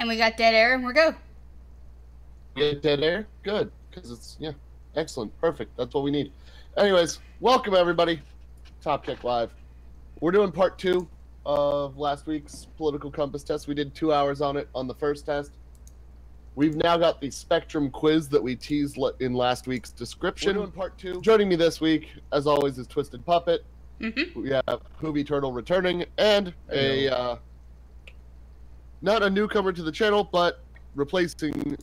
And we got dead air, and we're go. Get dead air? Good. Because it's, yeah, excellent. Perfect. That's what we need. Anyways, welcome everybody. Top Kick Live. We're doing part 2 of last week's political compass test. We did 2 hours on it on the first test. We've now got the spectrum quiz that we teased in last week's description. We're doing part 2. Joining me this week, as always, is Twisted Puppet. Mm-hmm. We have Hoobie Turtle returning, and not a newcomer to the channel, but replacing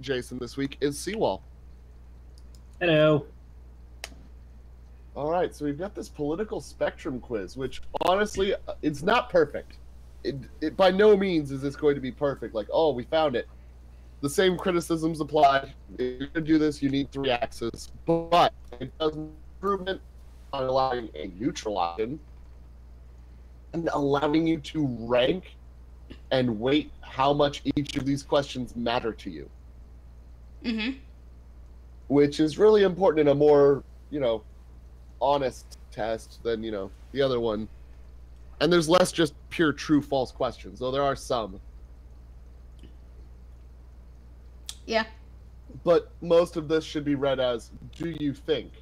Jason this week is Seawall. Hello. All right, so we've got this political spectrum quiz, which honestly, it's not perfect. It by no means is this going to be perfect. Like, oh, we found it. The same criticisms apply. If you're going to do this, you need 3 axes, but it does improvement on allowing a neutral option and allowing you to rank and weight how much each of these questions matter to you. Mm-hmm. Which is really important in a more, honest test than, the other one. And there's less just pure true false questions, though there are some. Yeah. But most of this should be read as, do you think?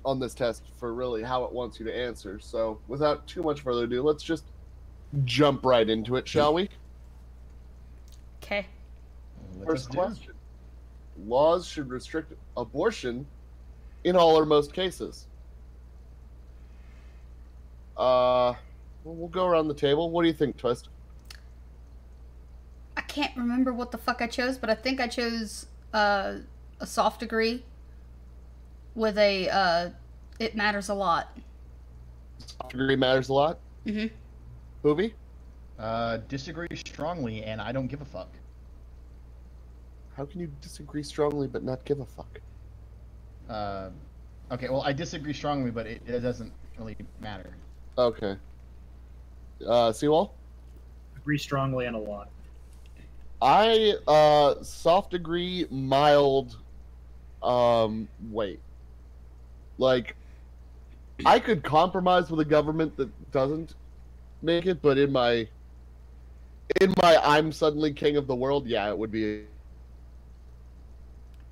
On this test for really how it wants you to answer. So without too much further ado, let's just jump right into it, shall we? Okay. First question. Laws should restrict abortion in all or most cases. We'll go around the table. What do you think, Twist? I can't remember what the fuck I chose, but I think I chose a soft degree with a it matters a lot. Soft degree matters a lot? Mm-hmm. Hoobie? Disagree strongly, and I don't give a fuck. How can you disagree strongly but not give a fuck? Okay, well, I disagree strongly, but it doesn't really matter. Okay. Seawall? Agree strongly and a lot. I, soft degree, mild, wait. Like, I could compromise with a government that doesn't make it, but in my I'm suddenly king of the world, yeah, it would be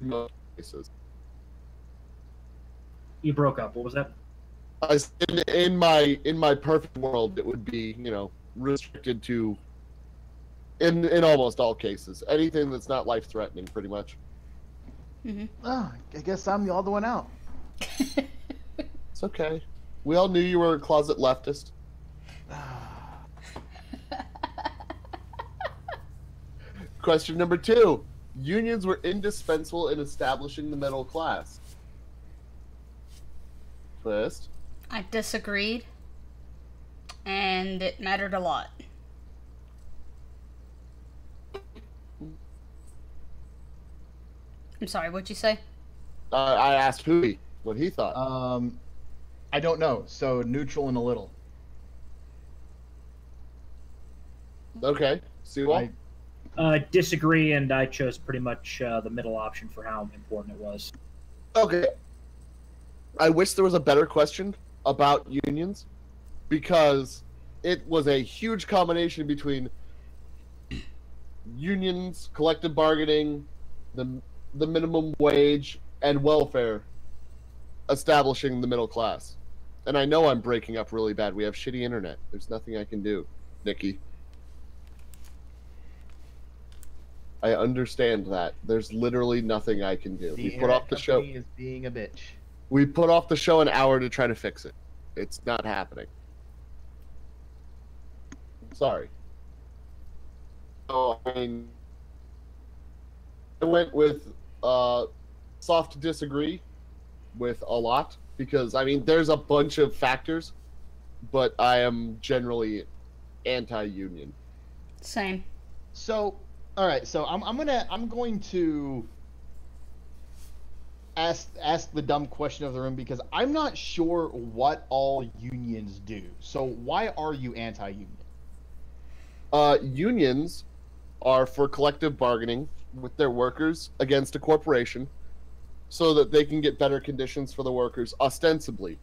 most cases. You broke up. What was that? I said in my perfect world, it would be, restricted to in almost all cases. Anything that's not life threatening, pretty much. Mm-hmm. Oh, I guess I'm the odd one out. It's okay. We all knew you were a closet leftist. Question number 2. Unions were indispensable in establishing the middle class. Twist. I disagreed, and it mattered a lot. I'm sorry, what'd you say? I asked Hoobie what he thought. I don't know, so neutral and a little. Okay. Seawall? Disagree, and I chose pretty much the middle option for how important it was. Okay. I wish there was a better question about unions, because it was a huge combination between unions, collective bargaining, the minimum wage, and welfare establishing the middle class. And I know I'm breaking up really bad. We have shitty internet. There's nothing I can do, Nikki. I understand that. There's literally nothing I can do. We put off the show. Is being a bitch. We put off the show an hour to try to fix it. It's not happening. Sorry. So, I went with soft disagree with a lot, because, there's a bunch of factors, but I am generally anti-union. Same. So, all right. So I'm going to ask the dumb question of the room, because I'm not sure what all unions do. So why are you anti-union? Unions are for collective bargaining with their workers against a corporation, so that they can get better conditions for the workers, ostensibly.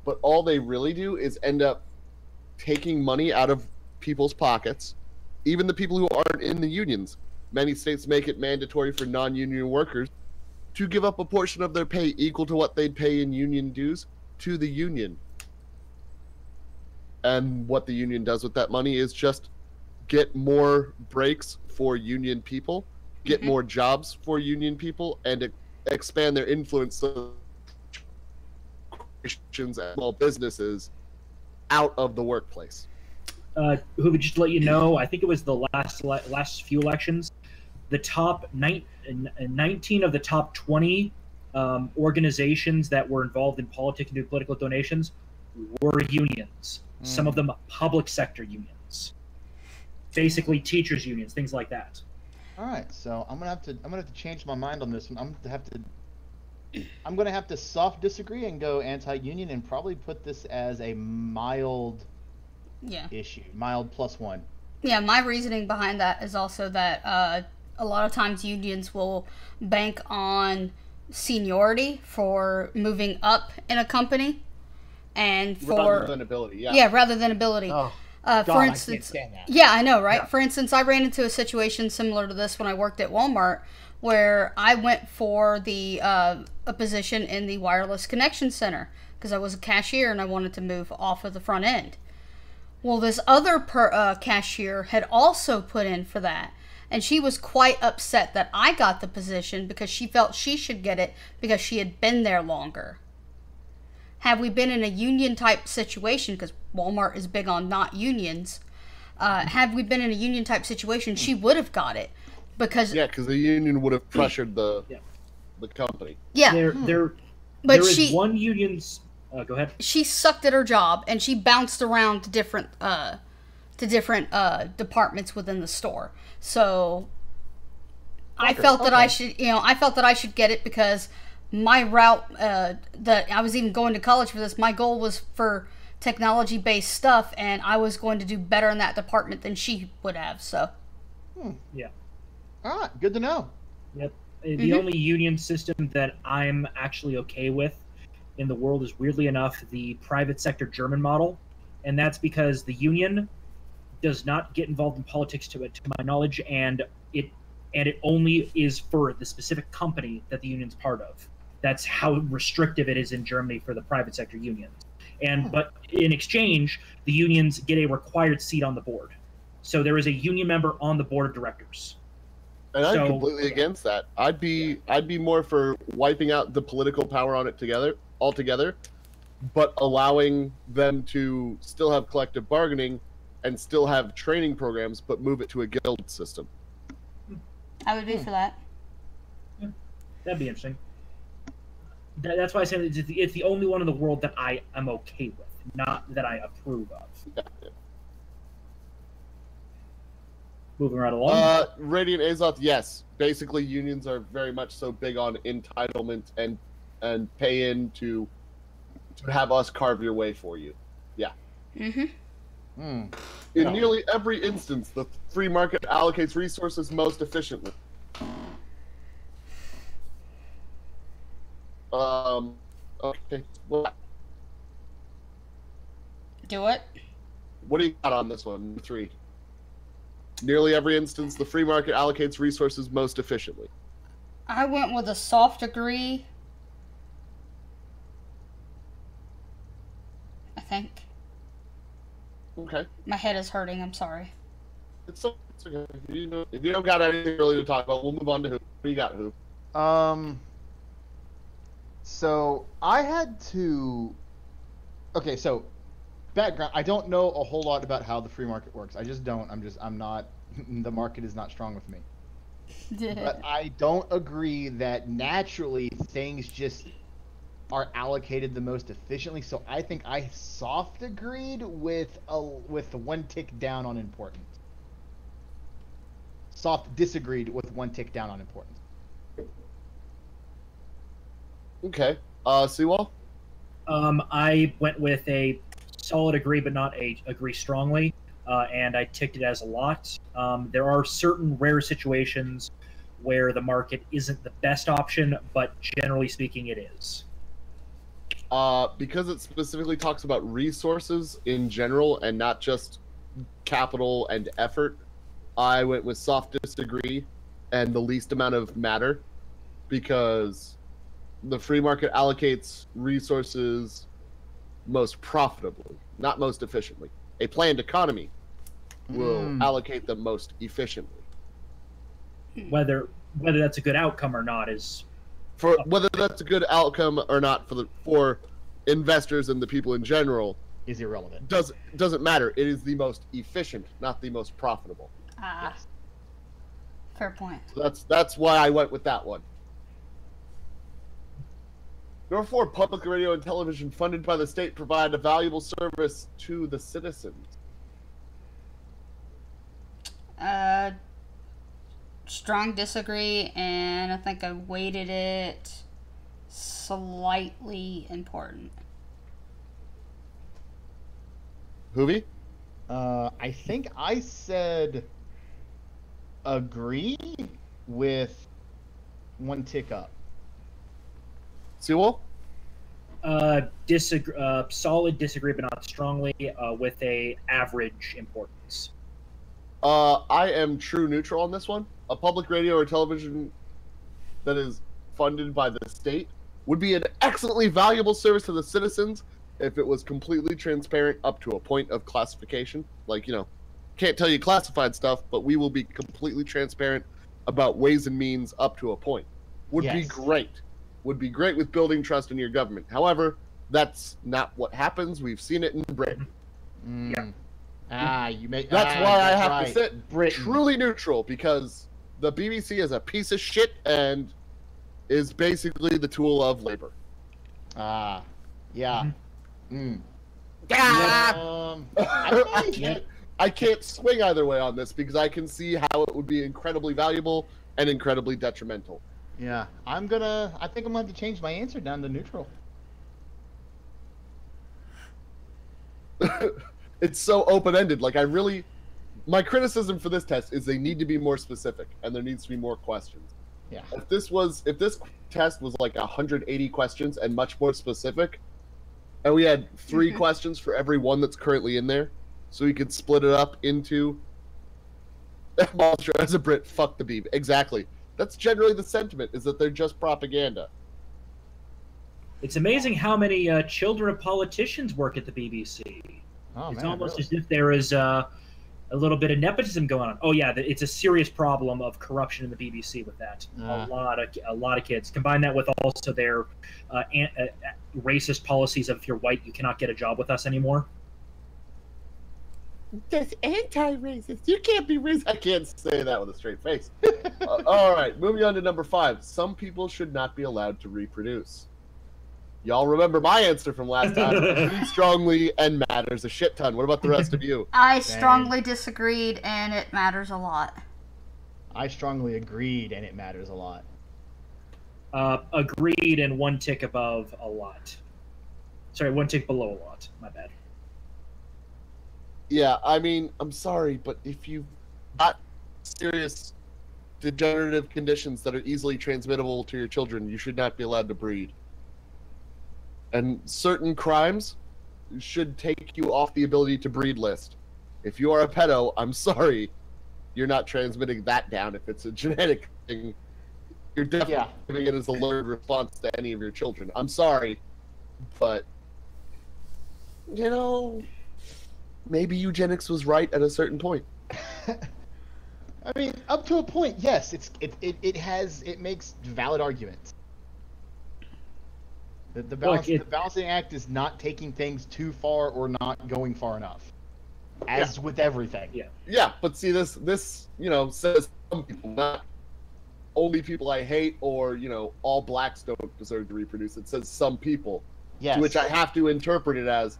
But all they really do is end up taking money out of people's pockets even the people who aren't in the unions. Many states make it mandatory for non-union workers to give up a portion of their pay equal to what they'd pay in union dues to the union. And what the union does with that money is just get more breaks for union people, get more jobs for union people, and expand their influence so corporations and small businesses out of the workplace. Who would just let you know, I think it was the last few elections, the top 19 of the top 20 organizations that were involved in politics and doing political donations were unions. Some of them public sector unions, basically teachers unions, things like that. All right, so I'm gonna have to change my mind on this one. I'm gonna have to soft disagree and go anti-union and probably put this as a mild issue, mild +1. Yeah, my reasoning behind that is also that a lot of times unions will bank on seniority for moving up in a company, and rather than ability. Rather than ability. Oh, for instance, I can't stand that. Yeah, I know, right? Yeah. For instance, I ran into a situation similar to this when I worked at Walmart, where I went for the a position in the wireless connection center because I was a cashier and I wanted to move off of the front end. Well, this other cashier had also put in for that, and she was quite upset that I got the position because she felt she should get it because she had been there longer. Had we been in a union type situation, because Walmart is big on not unions, had we been in a union type situation, she would have got it. Because the union would have pressured the company. Yeah. There is one union's... go ahead. She sucked at her job, and she bounced around to different departments within the store. So I felt that I should get it because my route that I was even going to college for this, my goal was for technology based stuff, and I was going to do better in that department than she would have. So yeah. All right, good to know. Yep. The only union system that I'm actually okay with in the world is, weirdly enough, the private sector German model, and that's because the union does not get involved in politics, to my knowledge, and it only is for the specific company that the union's part of. That's how restrictive it is in Germany for the private sector unions. But in exchange, the unions get a required seat on the board. So there is a union member on the board of directors. And I'm completely against that. I'd be more for wiping out the political power on it altogether, but allowing them to still have collective bargaining and still have training programs, but move it to a guild system. I would be for that. Yeah, that'd be interesting. That's why I say it's the only one in the world that I am okay with, not that I approve of. Yeah. Moving right along. Radiant Azoth, yes. Basically, unions are very much so big on entitlement and pay in to have us carve your way for you. Yeah. In nearly every instance, the free market allocates resources most efficiently. Okay. Well, Do it. what do you got on this one? 3. Nearly every instance, the free market allocates resources most efficiently. I went with a soft agree. I think. Okay. My head is hurting, I'm sorry. It's okay. If you don't got anything really to talk about, we'll move on to who. What do you got, who? So I had to... Okay, so background. I don't know a whole lot about how the free market works. I just don't. I'm not... The market is not strong with me. But I don't agree that naturally things just are allocated the most efficiently. So I think I soft agreed with one tick down on importance. Soft disagreed with one tick down on importance. Okay. Seawall? I went with a solid agree, but not a agree strongly, and I ticked it as a lot. There are certain rare situations where the market isn't the best option, but generally speaking, it is. Because it specifically talks about resources in general and not just capital and effort, I went with soft disagree and the least amount of matter, because the free market allocates resources most profitably, not most efficiently. A planned economy will allocate them most efficiently. Whether that's a good outcome or not is For whether that's a good outcome or not for investors and the people in general is irrelevant. Doesn't matter. It is the most efficient, not the most profitable. Yes. Fair point. So that's why I went with that one. Number 4, public radio and television funded by the state provide a valuable service to the citizens. Strong disagree, and I think I weighted it slightly important. Hoovy? I think I said agree with one tick up. Sewell? Disagree. Solid disagree, but not strongly. With a average importance. I am true neutral on this one. A public radio or television that is funded by the state would be an excellently valuable service to the citizens if it was completely transparent up to a point of classification. Like, can't tell you classified stuff, but we will be completely transparent about ways and means up to a point. Would be great. Would be great with building trust in your government. However, that's not what happens. We've seen it in Britain. Yeah. You make. That's why I have to sit Britain. truly neutral, because the BBC is a piece of shit and is basically the tool of labor. Yeah. I can't swing either way on this, because I can see how it would be incredibly valuable and incredibly detrimental. Yeah, I think I'm gonna have to change my answer down to neutral. It's so open-ended. Like, my criticism for this test is they need to be more specific, and there needs to be more questions. Yeah. If this test was like 180 questions and much more specific, and we had 3 questions for every one that's currently in there, so we could split it up into Monster as a Brit, fuck the Beeb. Exactly. That's generally the sentiment, is that they're just propaganda. It's amazing how many children of politicians work at the BBC. It's almost as if there is a little bit of nepotism going on. Oh yeah, it's a serious problem of corruption in the BBC with that. A lot of kids. Combine that with also their racist policies of, if you're white, you cannot get a job with us anymore. That's anti-racist. You can't be racist. I can't say that with a straight face. All right, moving on to number 5. Some people should not be allowed to reproduce. Y'all remember my answer from last time. Pretty strongly and matters a shit ton. What about the rest of you? I strongly disagreed, and it matters a lot. I strongly agreed, and it matters a lot. Agreed, and one tick above a lot. Sorry, one tick below a lot. My bad. Yeah, I mean, I'm sorry, but if you've got serious degenerative conditions that are easily transmittable to your children, you should not be allowed to breed. And certain crimes should take you off the ability to breed list. If you are a pedo, I'm sorry, you're not transmitting that down. If it's a genetic thing, you're definitely giving it as a learned response to any of your children. I'm sorry, but, maybe eugenics was right at a certain point. I mean, up to a point, yes. It makes valid arguments. The balancing act is not taking things too far or not going far enough, as with everything. Yeah, but see, this says some people, not only people I hate, or all blacks don't deserve to reproduce. It says some people, to which I have to interpret it as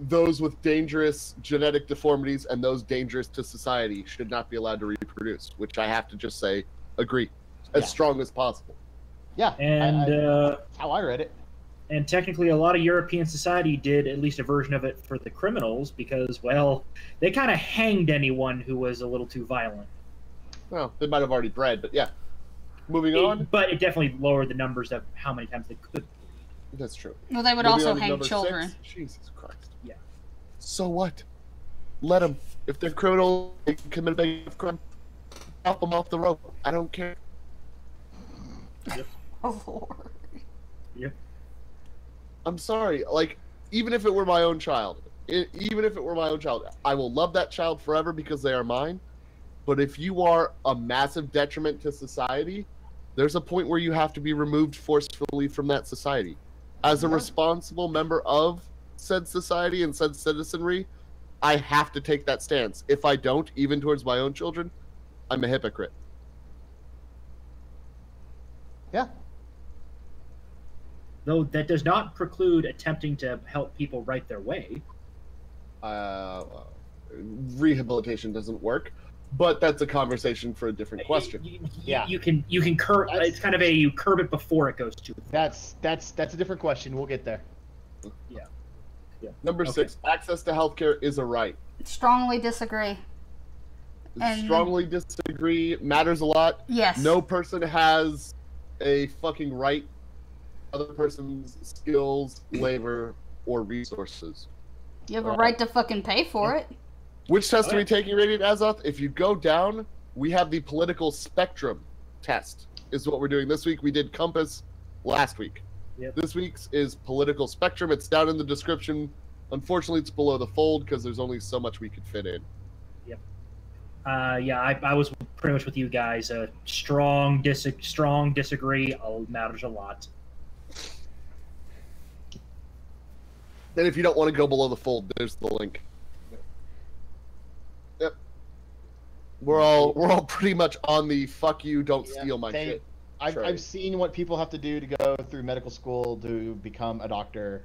those with dangerous genetic deformities and those dangerous to society should not be allowed to reproduce. Which I have to just say, agree, as strong as possible. Yeah, and that's how I read it. And technically, a lot of European society did at least a version of it for the criminals because, well, they kind of hanged anyone who was a little too violent. Well, they might have already bred, but yeah. Moving on. But it definitely lowered the numbers of how many times they could. That's true. Well, they would also hang children. 6. Jesus Christ. Yeah. So what? Let them. If they're criminal, they commit a big crime. Help them off the rope. I don't care. Yep. Oh, Lord. Yep. I'm sorry. Like, even if it were my own child, I will love that child forever because they are mine. But if you are a massive detriment to society, there's a point where you have to be removed forcefully from that society. As a responsible member of said society and said citizenry, I have to take that stance. If I don't, even towards my own children, I'm a hypocrite. Yeah. Though that does not preclude attempting to help people right their way. Rehabilitation doesn't work, but that's a conversation for a different question. You can curb. It's kind of you curb it before it goes too far. That's a different question. We'll get there. Yeah. Number 6, access to healthcare is a right. Strongly disagree. And Strongly disagree. Matters a lot. yes. No person has a fucking right to other person's skills, labor, or resources. You have a right to fucking pay for it. Which test are we taking, Radiant Azoth? If you go down, we have the political spectrum test, is what we're doing this week. We did Compass last week. Yep. This week's is political spectrum. It's down in the description. Unfortunately, it's below the fold because there's only so much we could fit in. Yep. I was pretty much with you guys. Strong disagree matters a lot. Then if you don't want to go below the fold, there's the link. Yep. We're all pretty much on the fuck you, don't steal my shit. I've seen what people have to do to go through medical school to become a doctor.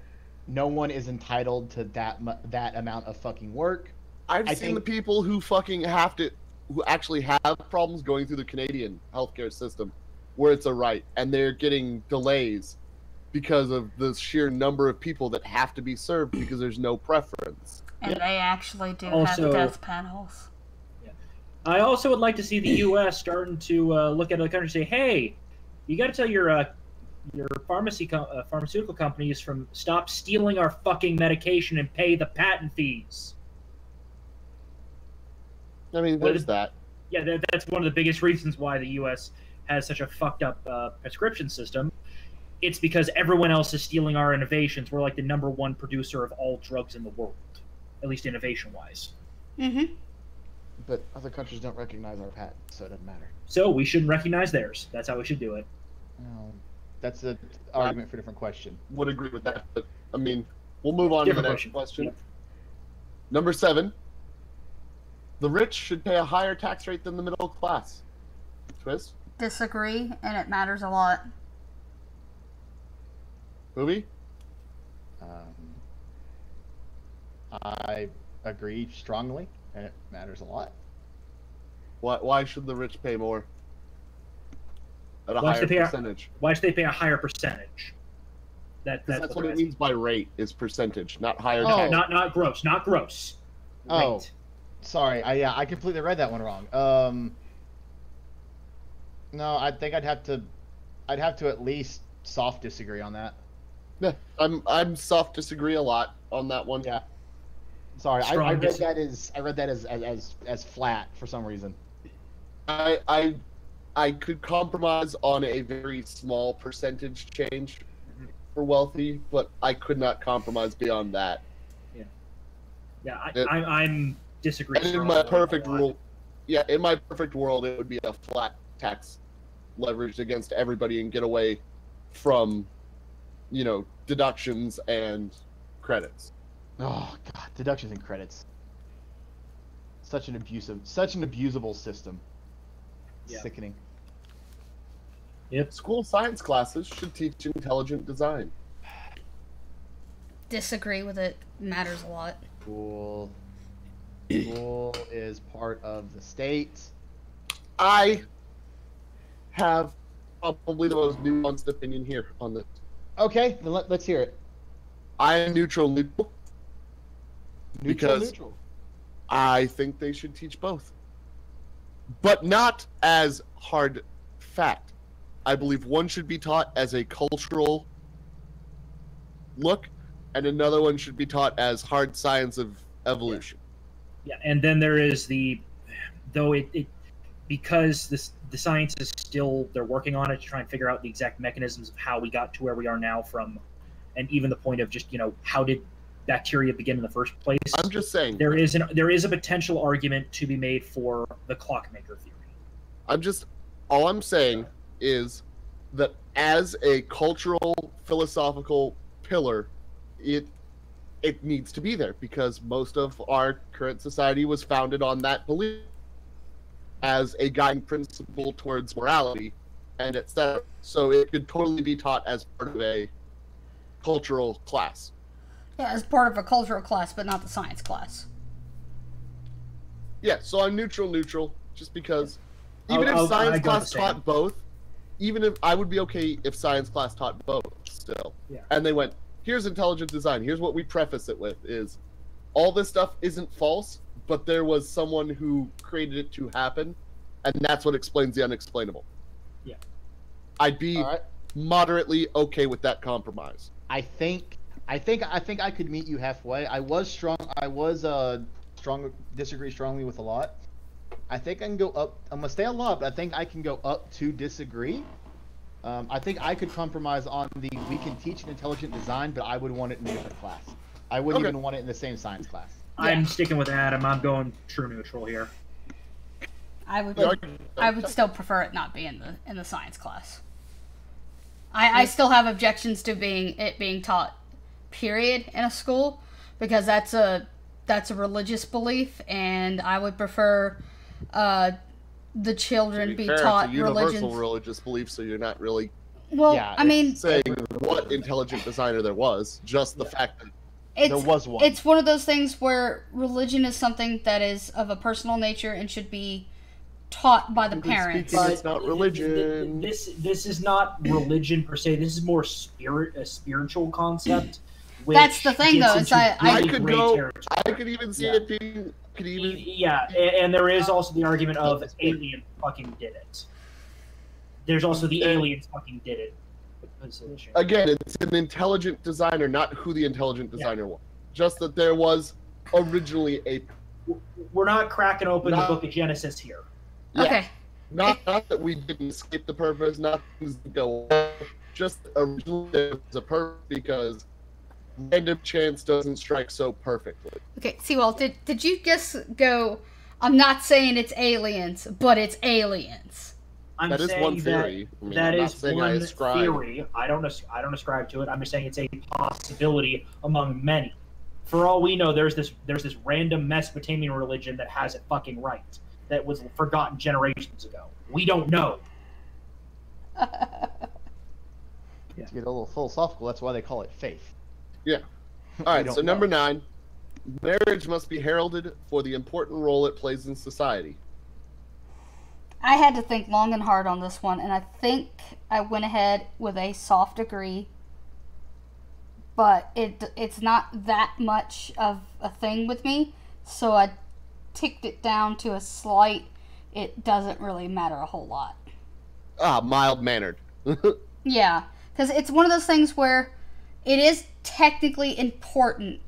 No one is entitled to that amount of fucking work. I've seen the people who fucking who actually have problems going through the Canadian healthcare system, where it's a right, and they're getting delays because of the sheer number of people that have to be served because there's no preference. And they actually do Also, have death panels. I also would like to see the U.S. starting to look at other countries and say, "Hey, you got to tell your pharmaceutical companies from stop stealing our fucking medication and pay the patent fees." I mean, there's that. Yeah, that's one of the biggest reasons why the U.S. has such a fucked up prescription system. It's because everyone else is stealing our innovations. We're like the #1 producer of all drugs in the world, at least innovation-wise. Mm-hmm. But other countries don't recognize our patents, so it doesn't matter. So we shouldn't recognize theirs. That's how we should do it. No, that's an argument for a different question. Would agree with that, but I mean, we'll move on to the next question. Yep. Number 7. The rich should pay a higher tax rate than the middle class. Twist? Disagree, and it matters a lot. Movie? I agree strongly, and it matters a lot. Why should the rich pay more? At a Why higher should they pay percentage? Why should they pay a higher percentage? That's what it means by rate, is percentage, not higher Oh. tax. Not gross. Not gross. Oh. Rate. Sorry, I completely read that one wrong. No, I think I'd have to at least soft disagree on that. Yeah, I'm soft disagree a lot on that one. Yeah. Sorry, I Strong read that as flat for some reason. I could compromise on a very small percentage change for wealthy, but I could not compromise beyond that. I'm disagreeing. And in my perfect world, in my perfect world, it would be a flat tax leveraged against everybody and get away from, deductions and credits. Oh God, deductions and credits. Such an abusable system. Yeah. Sickening. Yep. School science classes should teach intelligent design. Disagree with it. Matters a lot. School is part of the state. I have probably the most nuanced opinion here on this. Okay, then let's hear it. I am neutral. Because Neutral. I think they should teach both. But not as hard fact. I believe one should be taught as a cultural look, and another one should be taught as hard science of evolution. Yeah, and then there is because the science is still, they're working on it to try and figure out the exact mechanisms of how we got to where we are now and even the point of just, how did bacteria begin in the first place. I'm just saying. There is a potential argument to be made for the clockmaker theory. All I'm saying is that as a cultural, philosophical pillar, it needs to be there because most of our current society was founded on that belief as a guiding principle towards morality and etc. So it could totally be taught as part of a cultural class. Yeah, as part of a cultural class, but not the science class. Yeah, so I'm neutral, just because even if science class taught both, even if I would be okay if science class taught both still. Yeah. And they went, here's intelligent design. Here's what we preface it with is all this stuff isn't false, but there was someone who created it to happen, and that's what explains the unexplainable. Yeah. I'd be moderately okay with that compromise. I think I could meet you halfway. I disagree strongly with a lot. I think I can go up. I'm gonna stay a lot, but I think I can go up to disagree. I think I could compromise on we can teach an intelligent design, but I would want it in a different class. I wouldn't even want it in the same science class. I'm sticking with Adam. I'm going true neutral here. I would still prefer it not be in the science class. I still have objections to it being taught, period, in a school, because that's a religious belief, and I would prefer the children be taught it's a universal religious belief, so you're not really saying what intelligent designer there was, just the fact that there was one. It's one of those things where religion is something that is of a personal nature and should be taught by the parents. But it's not religion. This is not religion per se. This is more a spiritual concept. That's the thing, though. I could even see it being. And there is also the argument of alien fucking did it. There's also the aliens fucking did it. Again, it's an intelligent designer, not who the intelligent designer was. Just that there was originally a. We're not cracking open the book of Genesis here. Yeah. Okay. Not that we didn't escape the purpose, not things that go on. Just originally there was a purpose because random chance doesn't strike so perfectly. Okay, Seawall, did you just go, I'm not saying it's aliens, but it's aliens? That is one theory. That is one theory. I don't ascribe to it. I'm just saying it's a possibility among many. For all we know, there's this random Mesopotamian religion that has it fucking right. That was forgotten generations ago. We don't know. To get a little philosophical, that's why they call it faith. Yeah. All right, so number 9. Marriage must be heralded for the important role it plays in society. I had to think long and hard on this one, and I think I went ahead with a soft agree. But it's not that much of a thing with me, so I ticked it down to a slight, it doesn't really matter a whole lot. Mild-mannered. Yeah, because it's one of those things where it is technically important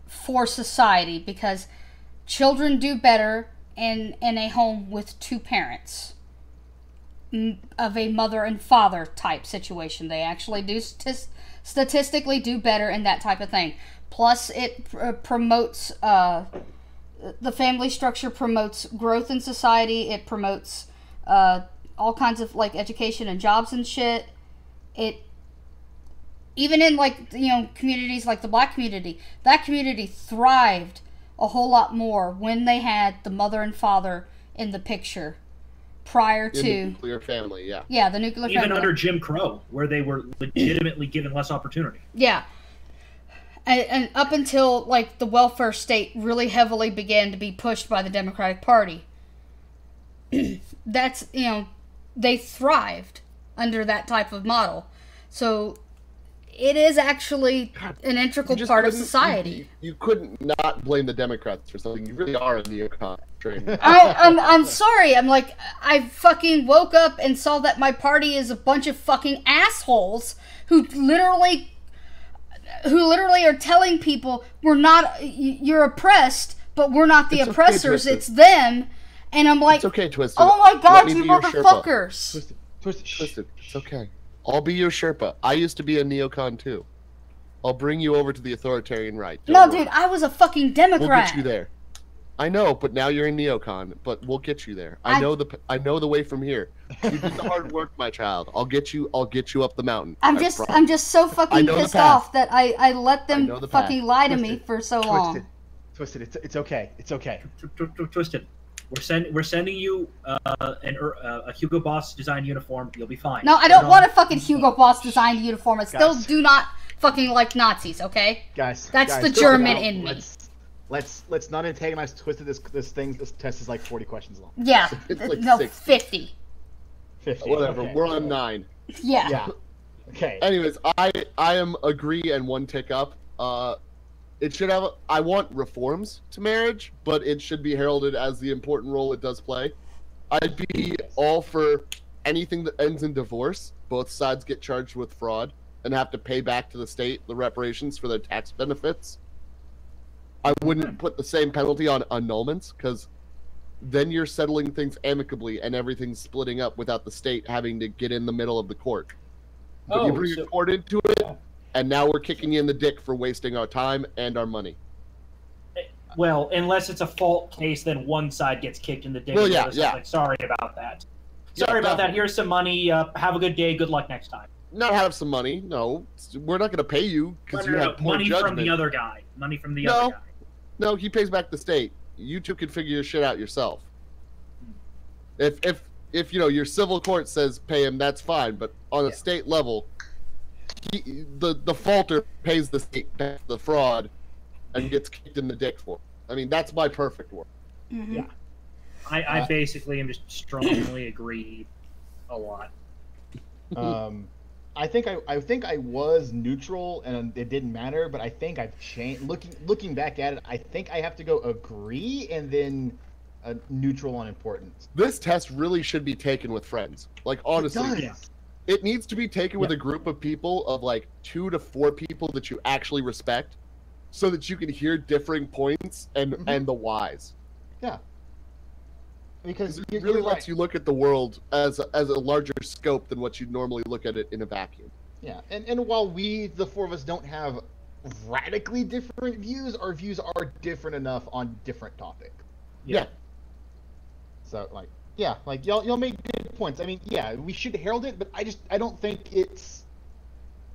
for society because children do better in a home with 2 parents of a mother and father type situation. They actually do statistically do better in that type of thing. Plus, it promotes the family structure, promotes growth in society. It promotes all kinds of like education and jobs and shit. It even in communities like the black community, that community thrived a whole lot more when they had the mother and father in the picture prior to the nuclear family. Yeah, the nuclear family. Even under Jim Crow, where they were legitimately given less opportunity. Yeah. And up until the welfare state really heavily began to be pushed by the Democratic Party, that's they thrived under that type of model. So it is actually an integral part of society. You couldn't not blame the Democrats for something. You really are a neocon train. I'm sorry. I fucking woke up and saw that my party is a bunch of fucking assholes who literally are telling people you're oppressed, but we're not the It's okay, oppressors, Twisted. it's them. And I'm like, It's okay, Twisted. oh my Let god, me you be your Sherpa. motherfuckers. Twisted, it's okay. I'll be your Sherpa. I used to be a neocon too. I'll bring you over to the authoritarian right. No, Don't worry. dude, I was a fucking We'll Democrat. get you there. I know, but now you're in neocon. But we'll get you there. I know the way from here. You did the hard work, my child. I'll get you up the mountain. I'm just so fucking know the pissed path. off that I let them know the path. fucking lie to me for so long. Twisted. It's okay. It's okay. Twisted. We're sending you a Hugo Boss design uniform. You'll be fine. No, I don't want a fucking Hugo Boss designed uniform. I still do not fucking like Nazis, okay? Guys, That's the chill German out. in me. Let's not antagonize Twisted. This test is like 40 questions long. Yeah, It's like no, 60. 50. 50. Whatever. Okay. We're on 9. Yeah. Yeah. Okay. Anyways, I am agree and one tick up. It should have. I want reforms to marriage, but it should be heralded as the important role it does play. I'd be all for anything that ends in divorce. Both sides get charged with fraud and have to pay back to the state the reparations for their tax benefits. I wouldn't put the same penalty on annulments, because then you're settling things amicably and everything's splitting up without the state having to get in the middle of the court. But you bring a court into it, and now we're kicking you in the dick for wasting our time and our money. Well, unless it's a fault case, then one side gets kicked in the dick. Well, and the yeah, other side's yeah. Like, sorry about that. Yeah, Sorry about that. definitely. Here's some money. Have a good day. Good luck next time. Not have some money. No, we're not going to pay you because you have poor money judgment. from the other guy. Money from the No. other guy. No, he pays back the state. You two can figure your shit out yourself. If you know your civil court says pay him, that's fine. But on a state level, the faulter pays the state back the fraud and gets kicked in the dick for it. I mean, that's my perfect world. Mm-hmm. Yeah. I basically am just strongly agree a lot. I think I was neutral and it didn't matter, but I think I've changed. Looking back at it, I think I have to go agree and then neutral on importance. This test really should be taken with friends. Like, honestly, It does. Yeah. it needs to be taken with a group of people of like 2 to 4 people that you actually respect, so that you can hear differing points and the whys. Yeah. Because It really lets you look at the world as a larger scope than what you'd normally look at it in a vacuum. Yeah, and while we, the 4 of us, don't have radically different views, our views are different enough on different topics. Yeah. So, like y'all make good points. I mean, yeah, we should herald it, but I don't think it's...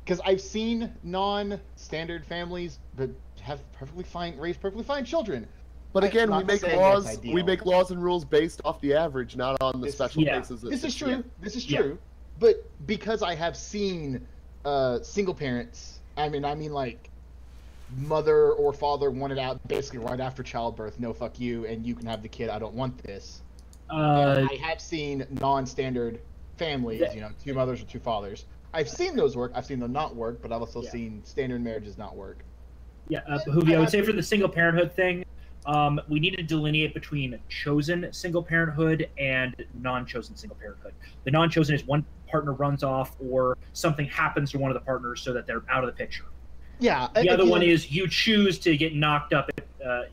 Because I've seen non-standard families that have raised perfectly fine children. But again, we Not make saying laws. that's We ideal. make laws and rules based off the average, not on the special cases. That This is succeed. true. This is Yeah. true. But because I have seen single parents, I mean like mother or father wanted out basically right after childbirth. No, fuck you, and you can have the kid. I don't want this. I have seen non-standard families. You know, 2 mothers or 2 fathers. I've seen those work. I've seen them not work, but I've also seen standard marriages not work. Yeah, Hoovy, I would say for the single parenthood thing, we need to delineate between chosen single parenthood and non-chosen single parenthood. The non-chosen is one partner runs off or something happens to one of the partners so that they're out of the picture. Yeah. The other one is you choose to get knocked up.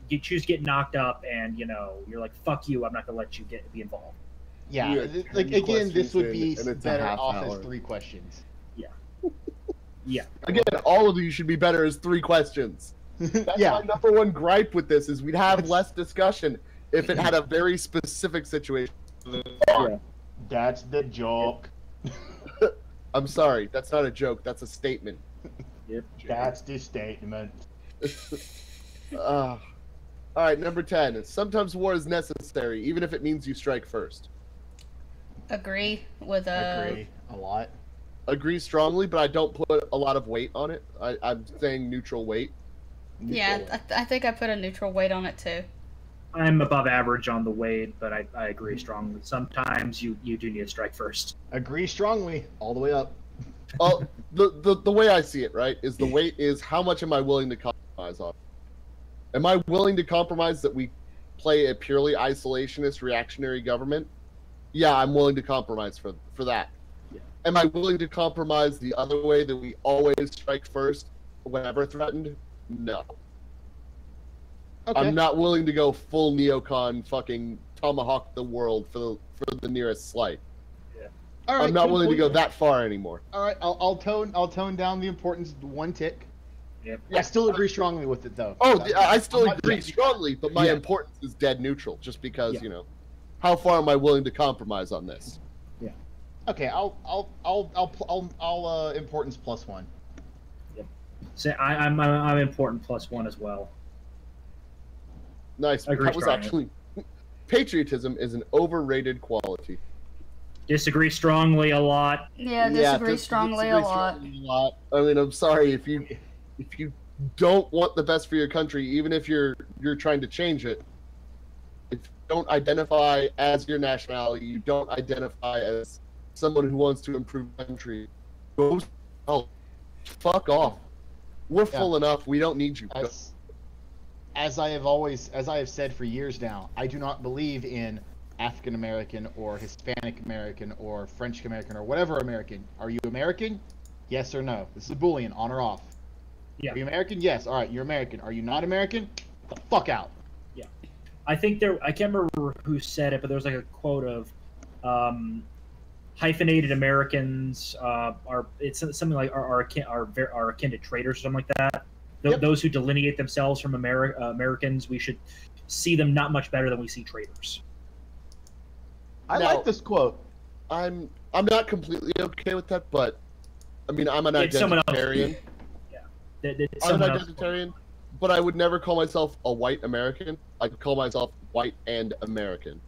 You choose to get knocked up, and you're like, "Fuck you! I'm not gonna let you be involved." Yeah. You're Like 10 again, this questions would in, be and it's a better half off as hour. 3 questions. Yeah. Again, all of you should be better as 3 questions. That's Yeah. my number one gripe with this is we'd have less discussion if it had a very specific situation. Yeah. That's the joke. I'm sorry, that's not a joke. That's a statement. Yep. That's the statement. All right, number 10. Sometimes war is necessary, even if it means you strike first. Agree with Agree a lot. Agree strongly, but I don't put a lot of weight on it. I'm saying neutral weight. Yeah, I think I put a neutral weight on it too. I'm above average on the weight, but I agree strongly. Sometimes you do need to strike first. Agree strongly, all the way up. Well, the way I see it, right, is the weight is how much am I willing to compromise on? Am I willing to compromise that we play a purely isolationist reactionary government? Yeah, I'm willing to compromise for that. Yeah. Am I willing to compromise the other way that we always strike first whenever threatened? No. Okay. I'm not willing to go full neocon fucking tomahawk the world for the nearest slight. All right, I'm not good willing to point. go that far anymore. All right, I'll tone down the importance one tick. Yep. I still agree strongly with it though. Oh, I still I'm not agree judging. strongly, but my Yeah. importance is dead neutral, just because Yeah. how far am I willing to compromise on this? Okay, I'll importance +1. So I'm important +1 as well. Nice. I agree That was strongly. actually patriotism is an overrated quality. Disagree strongly a lot. Yeah, disagree dis- strongly disagree a lot. strongly a lot. I mean, I'm sorry if you don't want the best for your country, even if you're trying to change it. If you don't identify as your nationality, you don't identify as someone who wants to improve the country, go fuck off. We're full enough. We don't need you. As I have said for years now, I do not believe in African American or Hispanic American or French American or whatever American. Are you American? Yes or no. This is Boolean, on or off. Yeah. Are you American? Yes. All right, you're American. Are you not American? Get the fuck out. I think I can't remember who said it, but there was like a quote of hyphenated Americans it's something like are akin to traitors or something like that. Yep. Those who delineate themselves from Americans, we should see them not much better than we see traitors. I Now- like this quote. I'm not completely okay with that, but I mean, I'm an It's someone else. identitarian. I'm an Someone else. identitarian, but I would never call myself a white American. I could call myself white and American.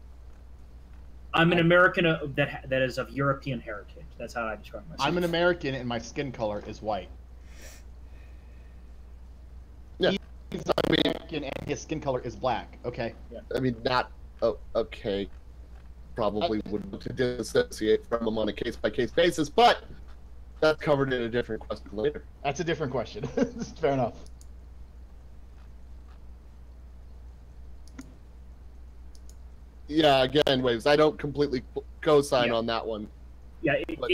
I'm an American that is of European heritage. That's how I describe myself. I'm an American and my skin color is white. Yeah. He's an American and his skin color is black. Okay. I mean, not okay. Probably would want to dissociate from them on a case-by-case basis, but that's covered in a different question later. That's a different question. Fair enough. Yeah, again, Waves, I don't completely co-sign Yeah. on that one. Yeah, But,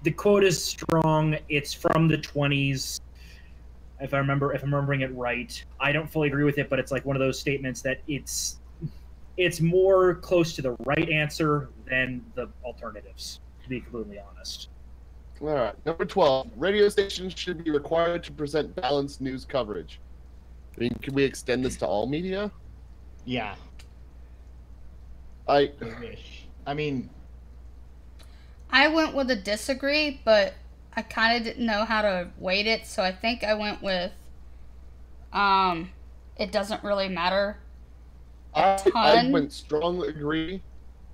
the quote is strong. It's from the 20s, if I'm remembering it right. I don't fully agree with it, but it's like one of those statements that it's more close to the right answer than the alternatives, to be completely honest. All right, number 12. Radio stations should be required to present balanced news coverage. I mean, can we extend this to all media? Yeah. I Wish. I mean, I went with a disagree, but I kind of didn't know how to weight it, so I think I went with it doesn't really matter a I ton. went strong agree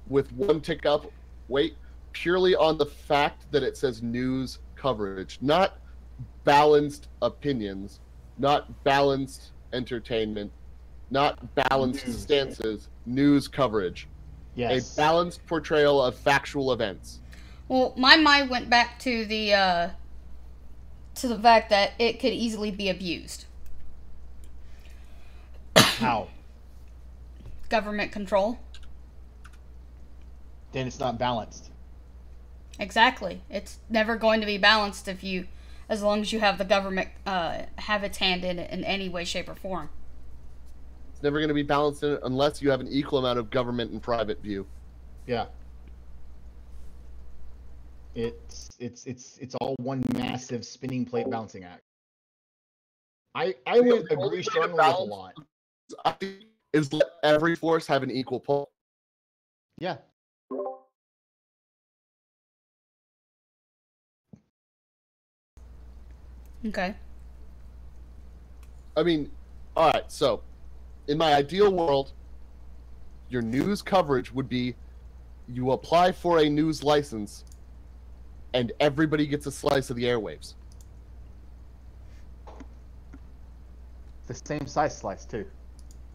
with one tick up weight purely on the fact that it says news coverage, not balanced opinions, not balanced entertainment, not balanced News. stances, news coverage. yes. A balanced portrayal of factual events. Well, my mind went back to the fact that it could easily be abused. How? Government control. Then it's not balanced. Exactly. It's never going to be balanced as long as you have the government have its hand in it in any way, shape, or form. It's never going to be balanced in it unless you have an equal amount of government and private view. Yeah. It's all one massive spinning plate balancing act. I would The only way agree to strongly with a balance- lot. I think is let every force have an equal pull. Yeah. Okay. I mean, all right, so in my ideal world, your news coverage would be you apply for a news license and everybody gets a slice of the airwaves. The same size slice too.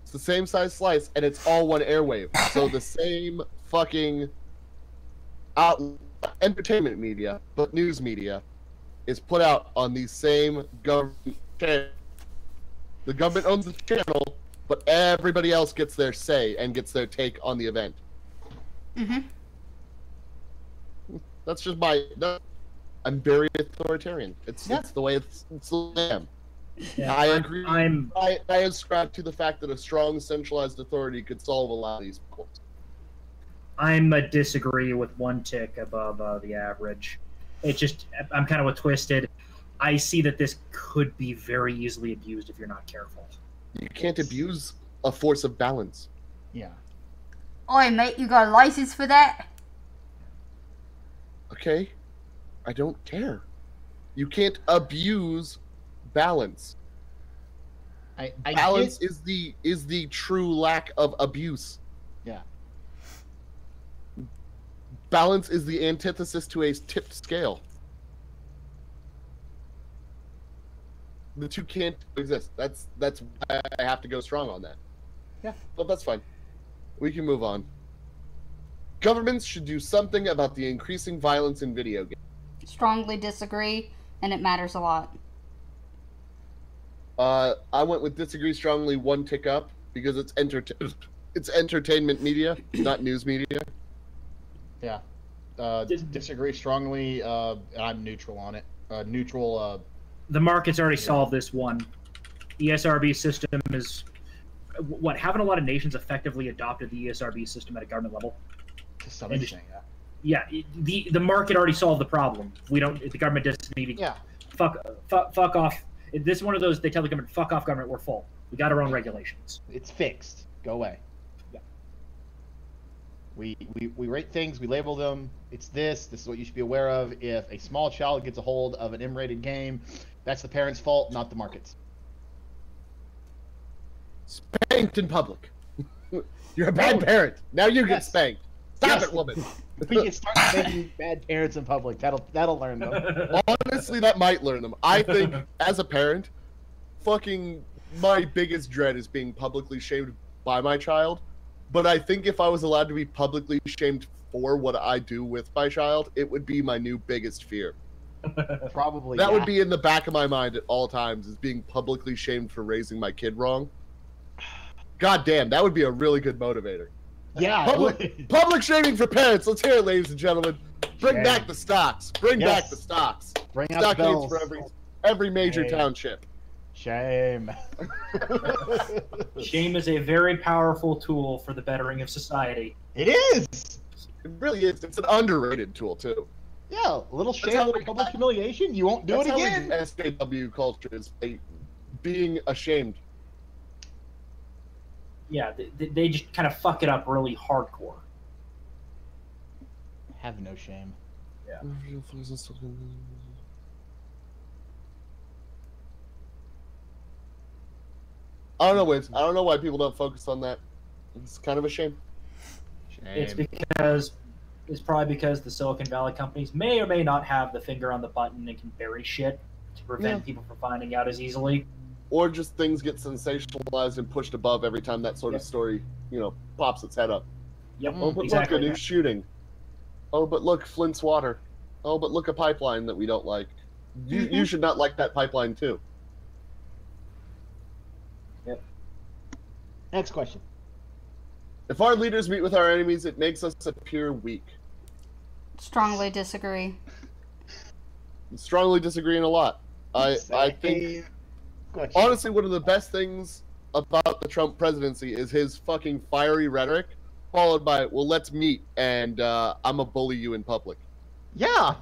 It's the same size slice and it's all one airwave. So the same fucking entertainment media, but news media, is put out on the same government channel. The government owns the channel, but everybody else gets their say and gets their take on the event. Mm-hmm. That's just I'm very authoritarian. It's the way it's the way I am. Yeah, I agree. I'm I ascribe to the fact that a strong centralized authority could solve a lot of these problems. I'm a disagree with one tick above the average. It just I'm kind of a twisted. I see that this could be very easily abused if you're not careful. You can't abuse a force of balance. Yeah. Oi, mate, you got a license for that? Okay? I don't care. You can't abuse balance. I Balance get, is the true lack of abuse. yeah. Balance is the antithesis to a tipped scale. The two can't exist. That's why I have to go strong on that. Yeah. But that's fine. We can move on. Governments should do something about the increasing violence in video games. Strongly disagree, and it matters a lot. I went with disagree strongly, one tick up, because it's entertainment media, not news media. Yeah. Disagree strongly. I'm neutral on it. Neutral. The market's already solved this one. ESRB system is what haven't a lot of nations effectively adopted the ESRB system at a government level? To some extent, yeah. Yeah, the market already solved the problem. We don't. The government doesn't need to. Yeah. Fuck off. This is one of those. They tell the government, "Fuck off, government. We're full. We got our own regulations." It's fixed. Go away. Yeah. We rate things. We label them. It's this. This is what you should be aware of. If a small child gets a hold of an M-rated game, that's the parent's fault, not the market's. Spanked in public. You're a bad parent. Now you get Yes. spanked. Stop Yes. it, woman. We can start making bad parents in public. That'll learn them. Honestly, that might learn them. I think, as a parent, fucking my biggest dread is being publicly shamed by my child. But I think if I was allowed to be publicly shamed for what I do with my child, it would be my new biggest fear. Probably. That yeah. would be in the back of my mind at all times, is being publicly shamed for raising my kid wrong. God damn, that would be a really good motivator. Yeah. Public shaming for parents. Let's hear it, ladies and gentlemen. Bring Shame. back the stocks. Bring Yes. back the stocks. Bring out the Stockades bells. for every major Shame. township. Shame. Shame is a very powerful tool for the bettering of society. It is. It really is. It's an underrated tool too. Yeah, a little shame, how a little we public got- humiliation. You won't do That's it how we again. do SJW culture is being ashamed. Yeah, they just kind of fuck it up really hardcore. Have no shame. I don't know, Wiz. I don't know why people don't focus on that. It's kind of a shame. It's probably because the Silicon Valley companies may or may not have the finger on the button and can bury shit to prevent people from finding out as easily. Or just things get sensationalized and pushed above every time that sort of story, pops its head up. Yep, Oh, but exactly. look, a new shooting. Oh, but look, Flint's water. Oh, but look, a pipeline that we don't like. You should not like that pipeline, too. Next question. If our leaders meet with our enemies, it makes us appear weak. Strongly disagree. Strongly disagreeing a lot. I think, honestly, one of the best things about the Trump presidency is his fucking fiery rhetoric, followed by, well, let's meet, and I'm gonna bully you in public. Yeah.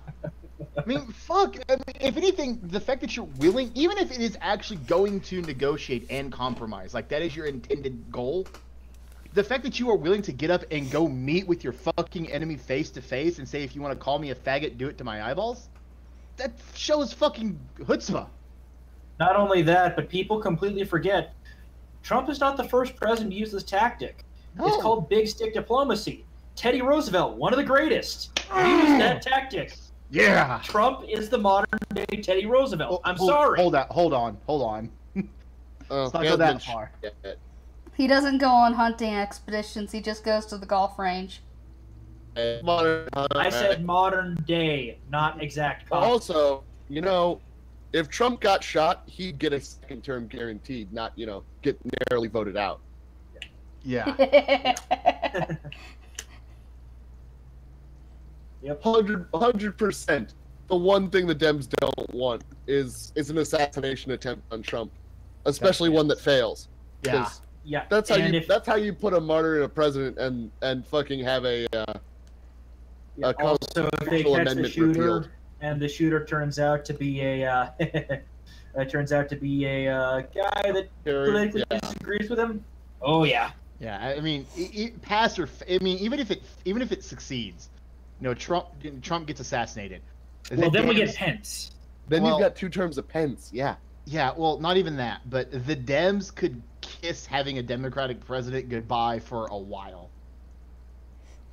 I mean, fuck. I mean, if anything, the fact that you're willing, even if it is actually going to negotiate and compromise, like that is your intended goal, the fact that you are willing to get up and go meet with your fucking enemy face to face and say, if you want to call me a faggot, do it to my eyeballs, that shows fucking chutzpah. Not only that, but people completely forget Trump is not the first president to use this tactic. No. It's called big stick diplomacy. Teddy Roosevelt, one of the greatest, used that tactic. Yeah. Trump is the modern day Teddy Roosevelt. I'm sorry. Hold on. Let's not go that far. He doesn't go on hunting expeditions. He just goes to the golf range. I said modern day, not exact copy. Also, if Trump got shot, he'd get a second term guaranteed, not, get narrowly voted out. Yeah. Yep. 100%. the one thing the Dems don't want is an assassination attempt on Trump, especially one that fails. Yeah. 'Cause Yeah, that's how and that's how you put a martyr in a president and fucking have a also, if they constitutional catch the amendment shooter, repealed. and the shooter turns out to be a guy that politically disagrees with him. Oh yeah. Yeah, I mean, pass or I mean, even if it succeeds, you know, Trump gets assassinated. Well, then we get Pence. Then Well- you've got 2 terms of Pence. Yeah. Yeah, well, not even that, but the Dems could kiss having a Democratic president goodbye for a while.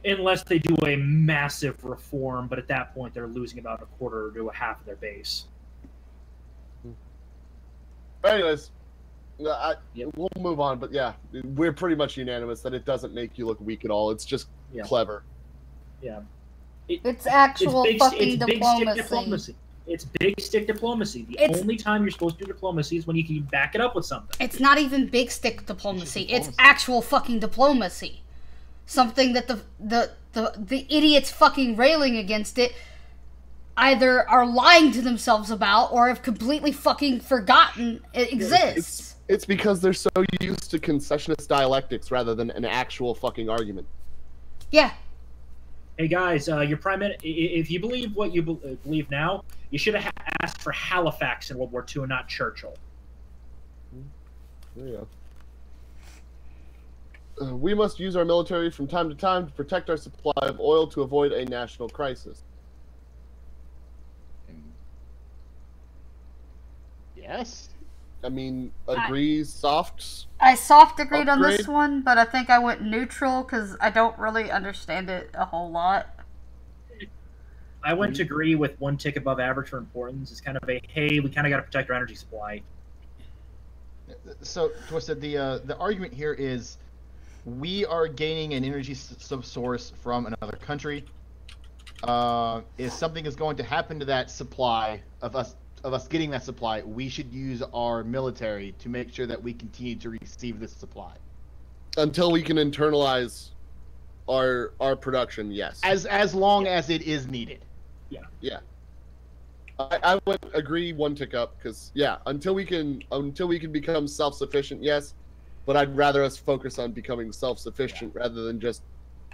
Unless they do a massive reform, but at that point they're losing about a quarter to a half of their base. Anyways, we'll move on. But yeah, we're pretty much unanimous that it doesn't make you look weak at all. It's just clever. Yeah. It's actual fucking big diplomacy. stick diplomacy. It's big stick diplomacy. The only time you're supposed to do diplomacy is when you can back it up with something. It's not even big stick diplomacy. It's actual fucking diplomacy. Something that the idiots fucking railing against it either are lying to themselves about or have completely fucking forgotten it exists. It's because they're so used to concessionist dialectics rather than an actual fucking argument. Yeah. Hey guys, your prime minister, if you believe what you believe now, you should have asked for Halifax in World War II and not Churchill. There you go. We must use our military from time to time to protect our supply of oil to avoid a national crisis. Yes. I mean, agrees, soft. I soft agreed on this Upgrade? one, but I think I went neutral because I don't really understand it a whole lot. I went to agree with one tick above average for importance. It's kind of a, hey, we kind of got to protect our energy supply. So, Twisted, the argument here is we are gaining an energy source from another country. If something is going to happen to that supply of us getting that supply, we should use our military to make sure that we continue to receive this supply. Until we can internalize our production, yes. As long as it is needed. Yeah. I would agree one tick up because until we can become self-sufficient, yes. But I'd rather us focus on becoming self-sufficient rather than just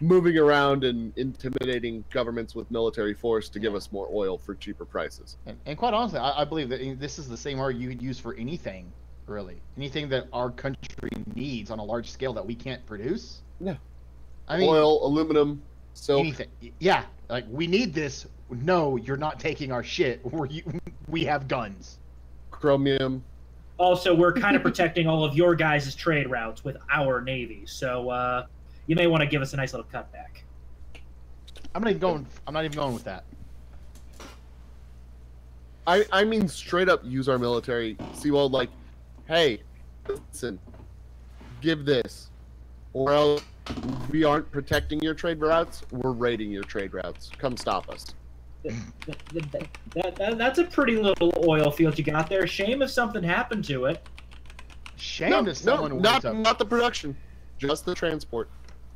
moving around and intimidating governments with military force to give us more oil for cheaper prices. And quite honestly, I believe that this is the same argument you would use for anything, really. Anything that our country needs on a large scale that we can't produce. Yeah. I mean, oil, aluminum, silk. anything. Yeah, like we need this. No, you're not taking our shit. We have guns. Chromium. Also, we're kind of protecting all of your guys' trade routes with our navy, so you may want to give us a nice little cutback. I'm not even going with that. I mean straight up use our military. See, well, like, hey, listen, give this, or else we aren't protecting your trade routes. We're raiding your trade routes. Come stop us. That's a pretty little oil field you got there. Shame if something happened to it. Shame if someone wakes up. Not the production, just the transport.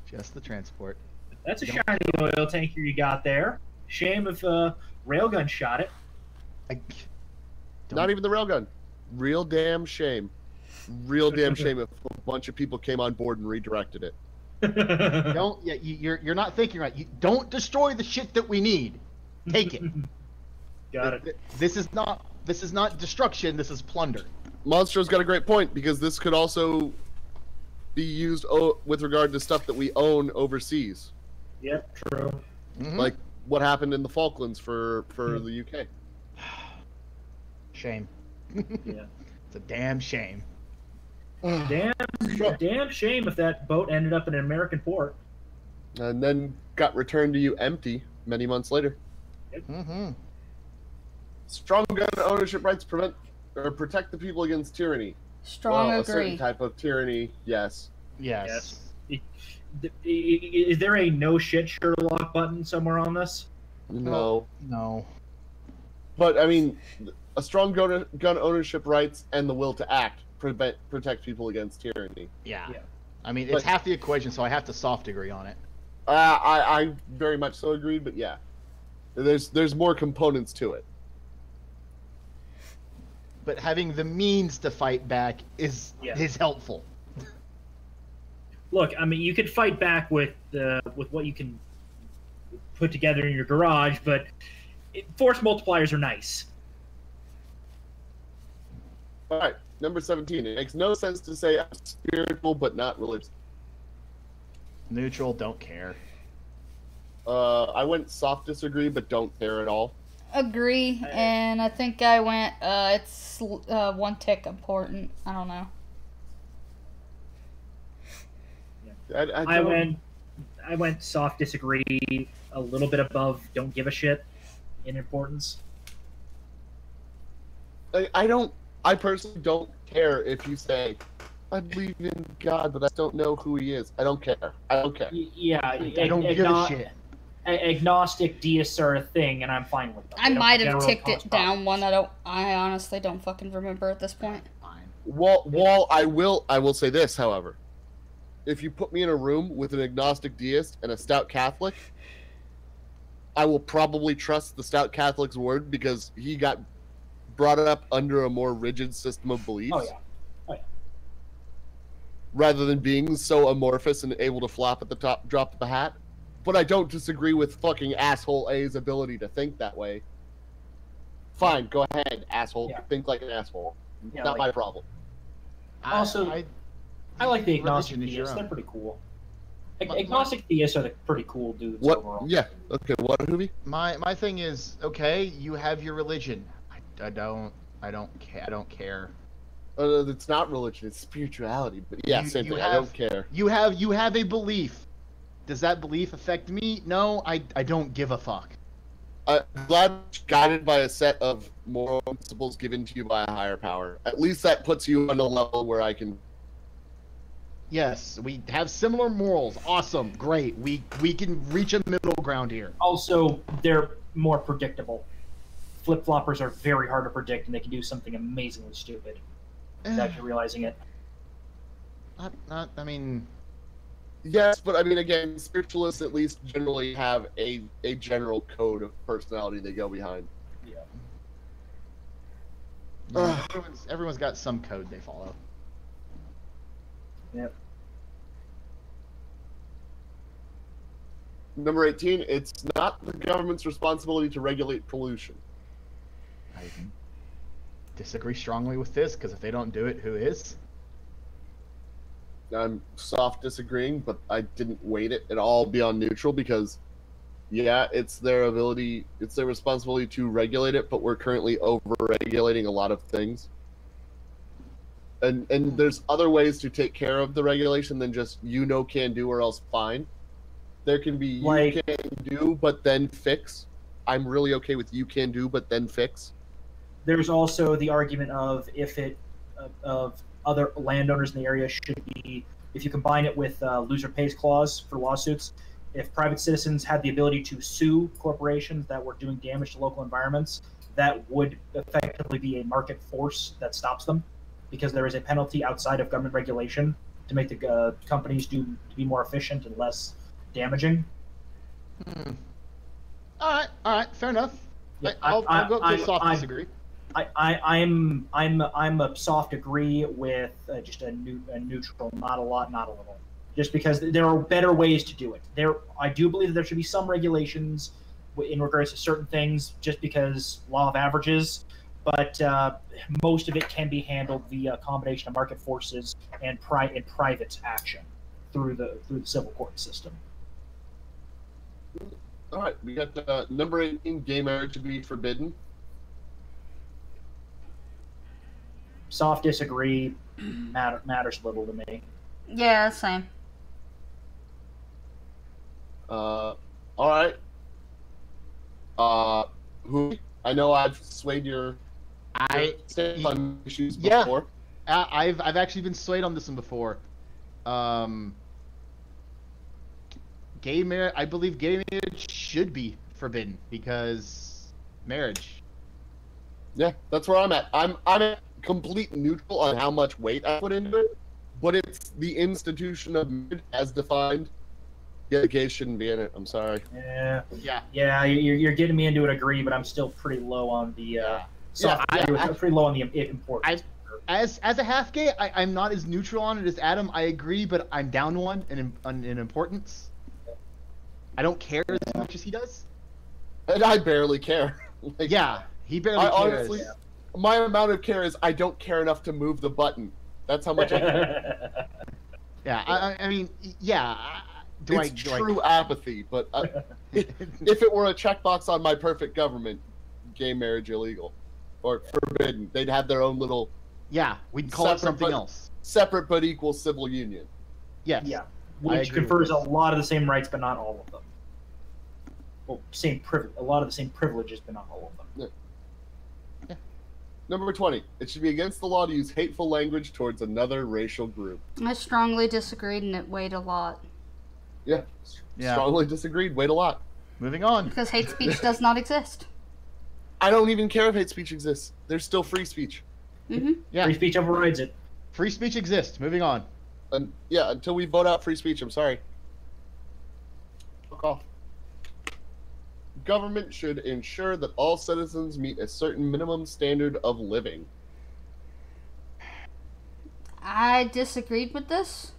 Just the transport. That's a shiny oil tanker you got there. Shame if railgun shot it. Not even the railgun. Real damn shame. Real damn shame if a bunch of people came on board and redirected it. You're not thinking right. You don't destroy the shit that we need. Take it. Got it. This is not destruction. This is plunder. Monstro's got a great point because this could also be used with regard to stuff that we own overseas. Yep, true. Mm-hmm. Like what happened in the Falklands for the UK. Shame. Yeah. It's a damn shame. Damn shame if that boat ended up in an American port. And then got returned to you empty many months later. Mm-hmm. Strong gun ownership rights protect the people against tyranny. Strong A agree. certain type of tyranny, yes. Yes. Is there a no shit Sherlock button somewhere on this? No. No. But, I mean, a strong gun ownership rights and the will to act protect people against tyranny. Yeah. Yeah. I mean, it's half the equation, so I have to soft agree on it. I very much so agreed, but yeah. There's more components to it. But having the means to fight back is helpful. Look, I mean, you could fight back with what you can put together in your garage, but force multipliers are nice. All right, number 17. It makes no sense to say I'm spiritual but not religious. Neutral, don't care. I went soft disagree but don't care at all. Agree, and I think I went, it's one tick important. I don't know. I went soft disagree, a little bit above don't give a shit in importance. I personally don't care if you say, I believe in God, but I don't know who he is. I don't care. I don't care. Yeah, I don't give a shit. Agnostic deists are a thing, and I'm fine with them. I might have ticked it down one. I honestly don't fucking remember at this point. Fine. Well, I will say this, however. If you put me in a room with an agnostic deist and a stout Catholic, I will probably trust the stout Catholic's word because he got brought up under a more rigid system of beliefs. Oh yeah. Rather than being so amorphous and able to flop at the top, drop of the hat. But I don't disagree with fucking asshole A's ability to think that way. Fine, go ahead, asshole. Yeah. Think like an asshole. Yeah, Not my problem. Also, I like the agnostic theists. They're pretty cool. Agnostic theists are the pretty cool dudes overall. Yeah. Okay. What, Hoovy? My thing is, okay, you have your religion. I don't care. I don't care. It's not religion. It's spirituality. But yeah, same thing. I don't care. You have a belief. Does that belief affect me? No, I don't give a fuck. I'm glad you're guided by a set of moral principles given to you by a higher power. At least that puts you on a level where I can. Yes, we have similar morals. Awesome, great. We can reach a middle ground here. Also, they're more predictable. Flip-floppers are very hard to predict, and they can do something amazingly stupid without you realizing it. I mean... Yes, but I mean, again, spiritualists at least generally have a general code of personality they go behind. Yeah. Everyone's got some code they follow. Yep. Number 18, it's not the government's responsibility to regulate pollution. I disagree strongly with this, because if they don't do it, who is? I'm soft disagreeing, but I didn't weight it at all beyond neutral because, yeah, it's their responsibility to regulate it, but we're currently over-regulating a lot of things. And there's other ways to take care of the regulation than just can do or else fine. There can be you can do but then fix. I'm really okay with you can do but then fix. There's also the argument of of other landowners in the area should be, if you combine it with loser pays clause for lawsuits, if private citizens had the ability to sue corporations that were doing damage to local environments, that would effectively be a market force that stops them, because there is a penalty outside of government regulation to make the companies to be more efficient and less damaging. All right, fair enough. Yeah, I'll go up to soft disagree. I'm a soft agree with just a neutral, not a lot, not a little. Just because there are better ways to do it. I do believe that there should be some regulations in regards to certain things, just because law of averages. But most of it can be handled via a combination of market forces and private action through the civil court system. All right, we got number 18, gay marriage to be forbidden. Soft disagree, matters little to me. Yeah, same. All right. Who? I know I've swayed your on issues before. I've actually been swayed on this one before. Gay marriage. I believe gay marriage should be forbidden because marriage. Yeah, that's where I'm at. I'm at complete neutral on how much weight I put into it, but it's the institution of marriage as defined Yeah, gays shouldn't be in it. I'm sorry. Yeah. Yeah. Yeah, you're getting me into an agree, but I'm still pretty low on the soft. Yeah, I'm pretty low on the importance. As a half gay, I'm not as neutral on it as Adam. I agree, but I'm down one in importance. I don't care as much as he does. And I barely care. Like, Yeah, he barely cares. honestly, my amount of care is I don't care enough to move the button. That's how much I care. Yeah, I mean, yeah. It's true apathy, but if it were a checkbox on my perfect government, gay marriage illegal or forbidden, they'd have their own little Yeah, we'd call it something but, else. separate but equal civil union. Yes. Yeah, I which agree confers a with this. lot of the same rights, but not all of them. Well, a lot of the same privileges, but not all of them. Number 20. It should be against the law to use hateful language towards another racial group. I strongly disagreed and it weighed a lot. Yeah. Yeah. Strongly disagreed. Wait a lot. Moving on. Because hate speech does not exist. I don't even care if hate speech exists. There's still free speech. Mm-hmm. Yeah, Free speech overrides it. free speech exists. Moving on. And yeah, until we vote out free speech, I'm sorry. Fuck off. Government should ensure that all citizens meet a certain minimum standard of living. I disagreed with this.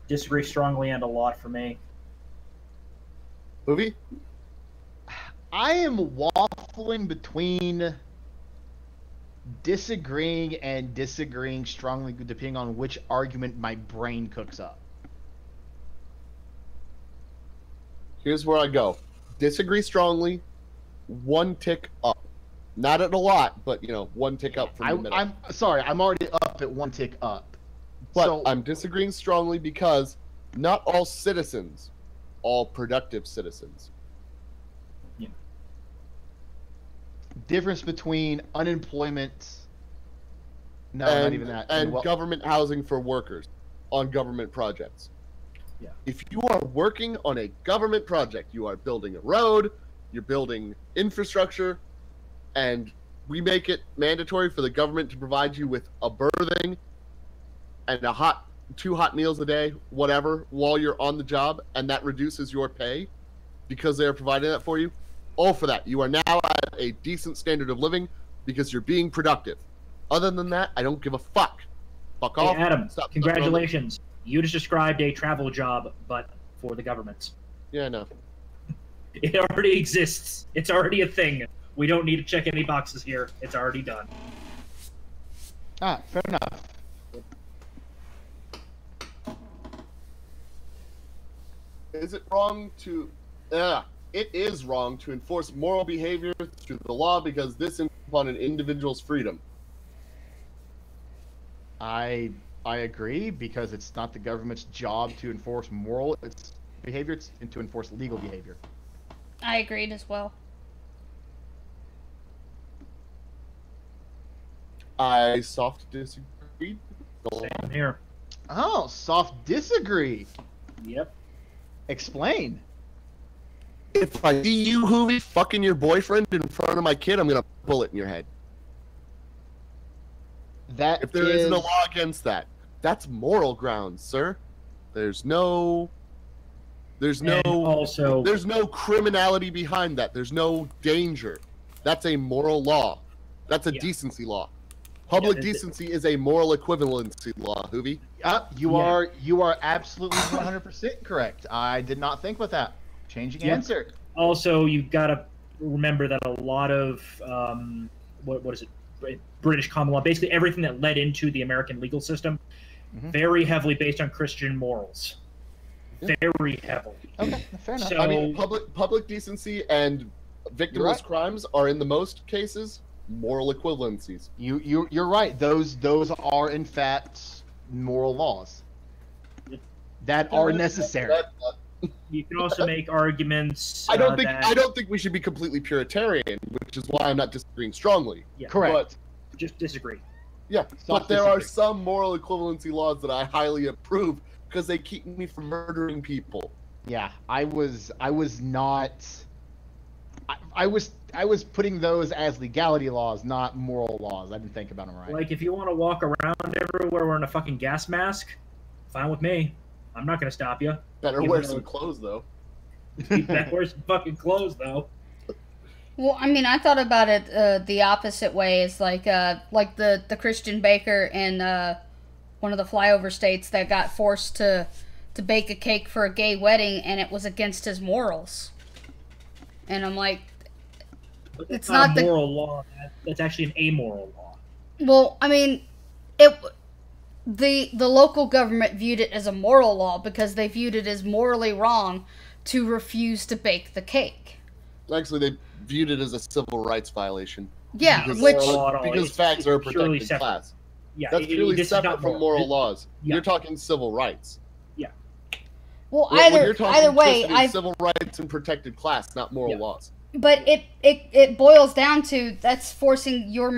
Disagree strongly and a lot for me. Movie? I am waffling between disagreeing and disagreeing strongly, depending on which argument my brain cooks up. Here's where I go. Disagree strongly, one tick up. Not at a lot, but, you know, one tick up from the middle. I'm sorry, I'm already up at one tick up. But So- I'm disagreeing strongly because not all citizens, all productive citizens. Difference between unemployment. No, and, not even that. And well, government housing for workers on government projects. Yeah. If you are working on a government project, you are building a road, you're building infrastructure, and we make it mandatory for the government to provide you with a berthing and two hot meals a day, whatever, while you're on the job, and that reduces your pay because they're providing that for you. All for that. You are now at a decent standard of living because you're being productive. Other than that, I don't give a fuck. Fuck Hey, off. Adam, Stop. congratulations. You just described a travel job, but for the government. Yeah, no. It already exists. It's already a thing. We don't need to check any boxes here. It's already done. fair enough. Is it wrong to... it is wrong to enforce moral behavior through the law because this infringes upon an individual's freedom. I agree, because it's not the government's job to enforce moral behavior, it's to enforce legal behavior. I agreed as well. I soft disagree. Same here. Oh, soft disagree. Yep. Explain. If I see you, Hoovy, fucking your boyfriend in front of my kid, I'm gonna bullet in your head. That If there isn't a law against that, that's moral grounds, sir. There's no And also, there's no criminality behind that. There's no danger. That's a moral law. That's a Yeah. decency law. Public Yeah, decency is a moral equivalency law, Hoovy. You Yeah. you are absolutely 100% correct. I did not think with that. Changing Yeah. answer. also you've got to remember that a lot of what is it? British common law, basically everything that led into the American legal system, Mhm. very heavily based on Christian morals. Yeah. Very heavily. Okay, fair enough. So- I mean, public decency and victimless right. crimes are in the most cases moral equivalencies. You're right. Those are in fact moral laws that are necessary. You can also make arguments. I don't that, think we should be completely Puritarian, which is why I'm not disagreeing strongly. Yeah, Correct. just disagree. Yeah, Soft but there are disagree. some moral equivalency laws that I highly approve because they keep me from murdering people. Yeah, I was not. I was putting those as legality laws, not moral laws. I didn't think about them right. Like if you want to walk around everywhere wearing a fucking gas mask, fine with me. I'm not going to stop you. Better Even wear though- some clothes though. Better wear some fucking clothes, though. Well, I mean, I thought about it the opposite way. It's like the Christian baker in one of the flyover states that got forced to bake a cake for a gay wedding, and it was against his morals. And I'm like, it's not a moral law. That's actually an amoral law. Well, I mean, the local government viewed it as a moral law because they viewed it as morally wrong to refuse to bake the cake. Actually, they viewed it as a civil rights violation. Yeah, Because, which because fags are a purely protected separate. class. Yeah, That's purely this is separate not from moral laws. Yeah. You're talking civil rights. well, When you're either talking way, Tristan, civil rights and protected class, not moral laws. But it boils down to that's forcing your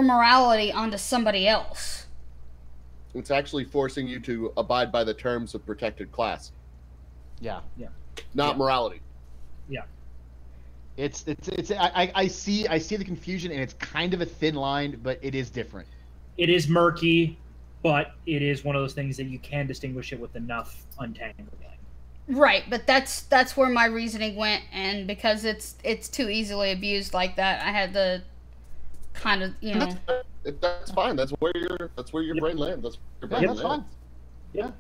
morality onto somebody else. It's actually forcing you to abide by the terms of protected class, Yeah. not morality. Yeah. I see the confusion, and it's kind of a thin line, but it is different. It is murky, but it is one of those things that you can distinguish it with enough untangling. Right, but that's where my reasoning went, and because it's too easily abused like that, I had to kind of, you know. That's fine. That's where your brain lands. That's where your brain That's lands. Yeah.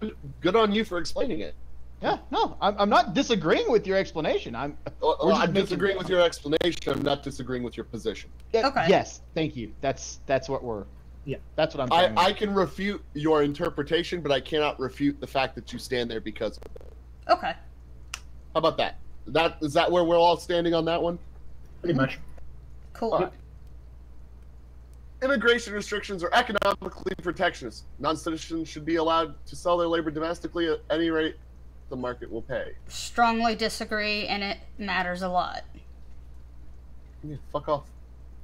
Good on you for explaining it. Yeah, no, I'm not disagreeing with your explanation. I'm just making- disagreeing with your explanation. I'm not disagreeing with your position. Okay. Yes, thank you. That's what we're. Yeah. That's what I'm saying. I can refute your interpretation, but I cannot refute the fact that you stand there because of it. Okay. How about that? Is that where we're all standing on that one? Pretty much. Cool. All right. Immigration restrictions are economically protectionist. Non-citizens should be allowed to sell their labor domestically at any rate the market will pay. Strongly disagree, and it matters a lot. Yeah, fuck off.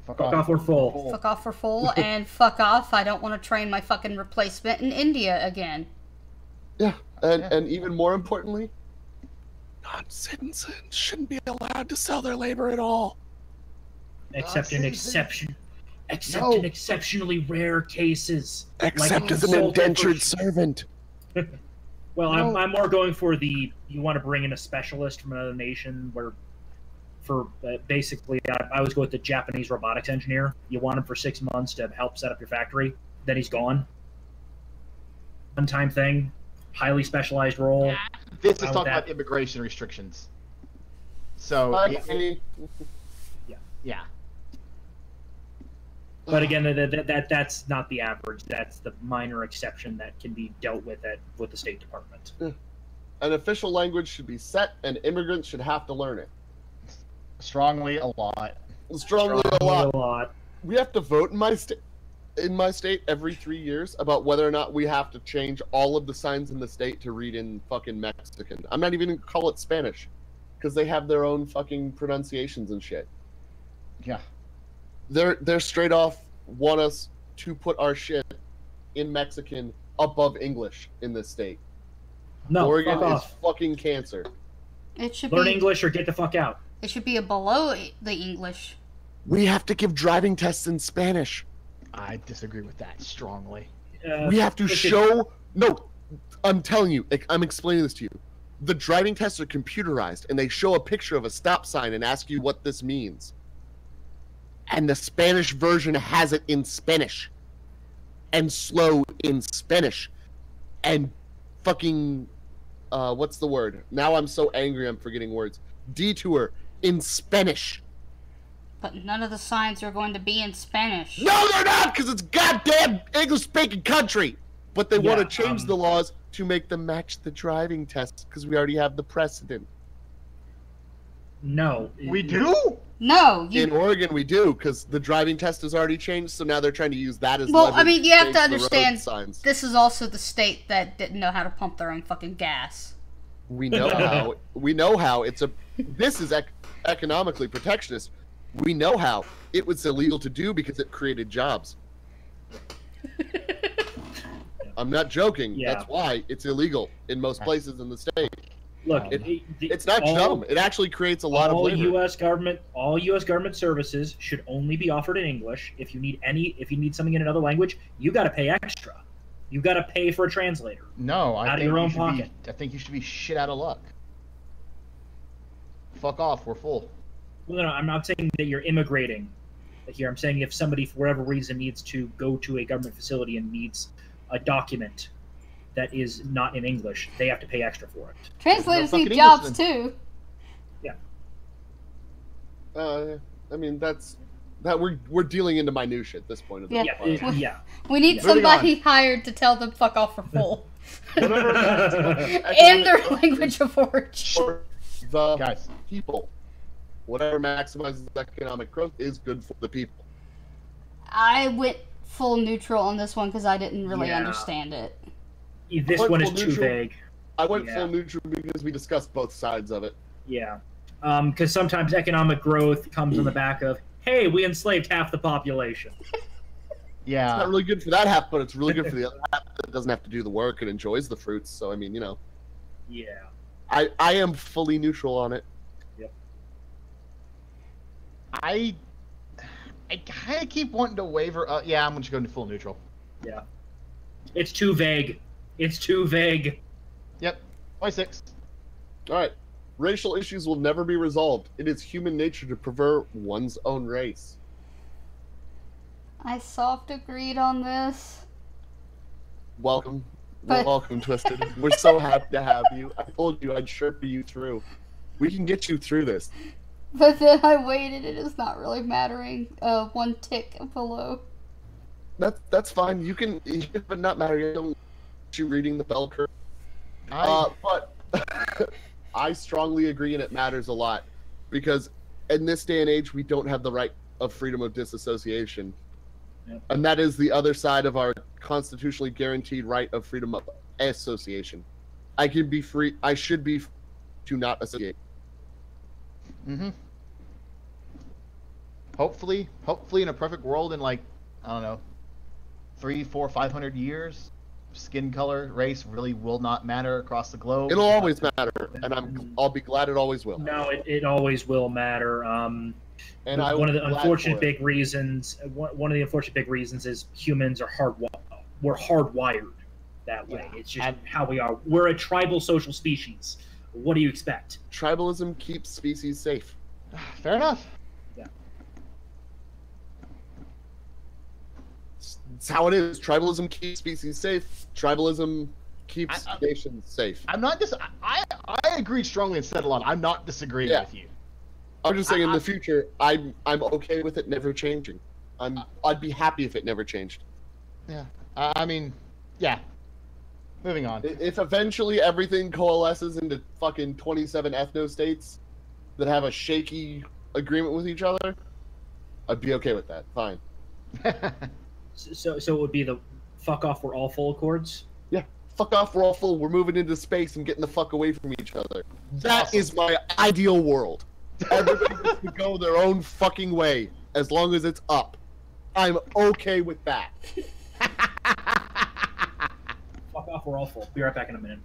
Fuck off or full. Fuck off for full, and fuck off. I don't want to train my fucking replacement in India again. Yeah, and even more importantly, non-citizens shouldn't be allowed to sell their labor at all. Except in No. exceptionally rare cases. Except Like as an insulted indentured for- servant. Well, No. I'm more going for you want to bring in a specialist from another nation where, basically, I always go with the Japanese robotics engineer. You want him for 6 months to help set up your factory, then he's gone. One-time thing, highly specialized role. This is Fine with talking that. about immigration restrictions. So yeah. But again, that's not the average. That's the minor exception that can be dealt with with the State Department. An official language should be set, and immigrants should have to learn it. Strongly a lot. Strongly a A lot. lot. We have to vote in my state every 3 years about whether or not we have to change all of the signs in the state to read in fucking Mexican. I'm not even gonna call it Spanish, because they have their own fucking pronunciations and shit. Yeah. They're straight off want us to put our shit in Mexican above English in this state. No, Oregon fuck is off. fucking cancer. It should Learn be English or get the fuck out. It should be a below the English. We have to give driving tests in Spanish. I disagree with that strongly. We have to listen, show. No, I'm telling you. I'm explaining this to you. The driving tests are computerized, and they show a picture of a stop sign and ask you what this means. And the Spanish version has it in Spanish, and slow in Spanish, and fucking what's the word? Now I'm so angry I'm forgetting words. Detour in Spanish. But none of the signs are going to be in Spanish. No, they're not, because it's goddamn English-speaking country. But they want to Yeah, change the laws to make them match the driving tests, because we already have the precedent. No. We do? No, In Oregon, we do, because the driving test has already changed, so now they're trying to use that as Well, leverage I mean, you have to change the road understand, signs. this is also the state that didn't know how to pump their own fucking gas. We know how. We know how. This is economically protectionist. We know how. It was illegal to do because it created jobs. I'm not joking. Yeah. That's why it's illegal in most places in the state. Look, It's not dumb. It actually creates a lot of labor. All U.S. government services should only be offered in English. If you need something in another language, you got to pay extra. You got to pay for a translator. No, Out of your own pocket. I think you should be shit out of luck. Fuck off, we're full. Well, no, I'm not saying that you're immigrating here. I'm saying if somebody, for whatever reason, needs to go to a government facility and needs a document that is not in English, they have to pay extra for it. Translators No need fucking jobs English, too. I mean, we're dealing into minutia at this point of the Yeah. podcast. Yeah. We need Moving somebody hired to tell them fuck off for full. Whatever In their language of origin. for the Guys. people. Whatever maximizes economic growth is good for the people. I went full neutral on this one because I didn't really Yeah. understand it. This What one is full too neutral? vague. I went Yeah. full neutral because we discussed both sides of it. Yeah. Because sometimes economic growth comes on the back of, hey, we enslaved half the population. It's Yeah. not really good for that half, but it's really good for the other half that doesn't have to do the work and enjoys the fruits. So, I mean, you know, Yeah. I am fully neutral on it. I kind of keep wanting to waver. Yeah, I'm just going to full neutral. Yeah. It's too vague. It's too vague. Yep. 26. All right. Racial issues will never be resolved. It is human nature to prefer one's own race. I soft agreed on this. Welcome. But- Welcome, Twisted. We're so happy to have you. I told you I'd sherpa you through. We can get you through this. But then I waited and it's not really mattering. One tick below. That's fine. You can, but not matter. You don't want you reading the bell curve. But I strongly agree, and it matters a lot because in this day and age, we don't have the right of freedom of disassociation, and that is the other side of our constitutionally guaranteed right of freedom of association. I can be free. I should be to not associate. Mm-hmm. Hopefully in a perfect world in like, I don't know, 300, 400, 500 years, skin color, race really will not matter across the globe. It'll always matter, and I'll be glad it always will. No, it always will matter. And One of the unfortunate big. big reasons. One of the unfortunate big reasons is humans are we're hardwired that way. Yeah. It's just how we are. We're a tribal social species. What do you expect? Tribalism keeps species safe. Fair enough. It's how it is. Tribalism keeps species safe. Tribalism keeps I- nations safe. I'm not I agreed strongly and said a lot. I'm not disagreeing Yeah. with you. I'm just saying, in I- the future, I'm okay with it never changing. I'd be happy if it never changed. Yeah. I mean, yeah. Moving on. If eventually everything coalesces into fucking 27 ethno-states that have a shaky agreement with each other, I'd be okay with that. Fine. So it would be the fuck off. We're all full accords. Yeah. Fuck off, we're all full. We're moving into space and getting the fuck away from each other. That Awesome. is my ideal world. Everybody gets to go their own fucking way as long as it's up. I'm okay with that. Fuck off. We're all full. Be right back in a minute.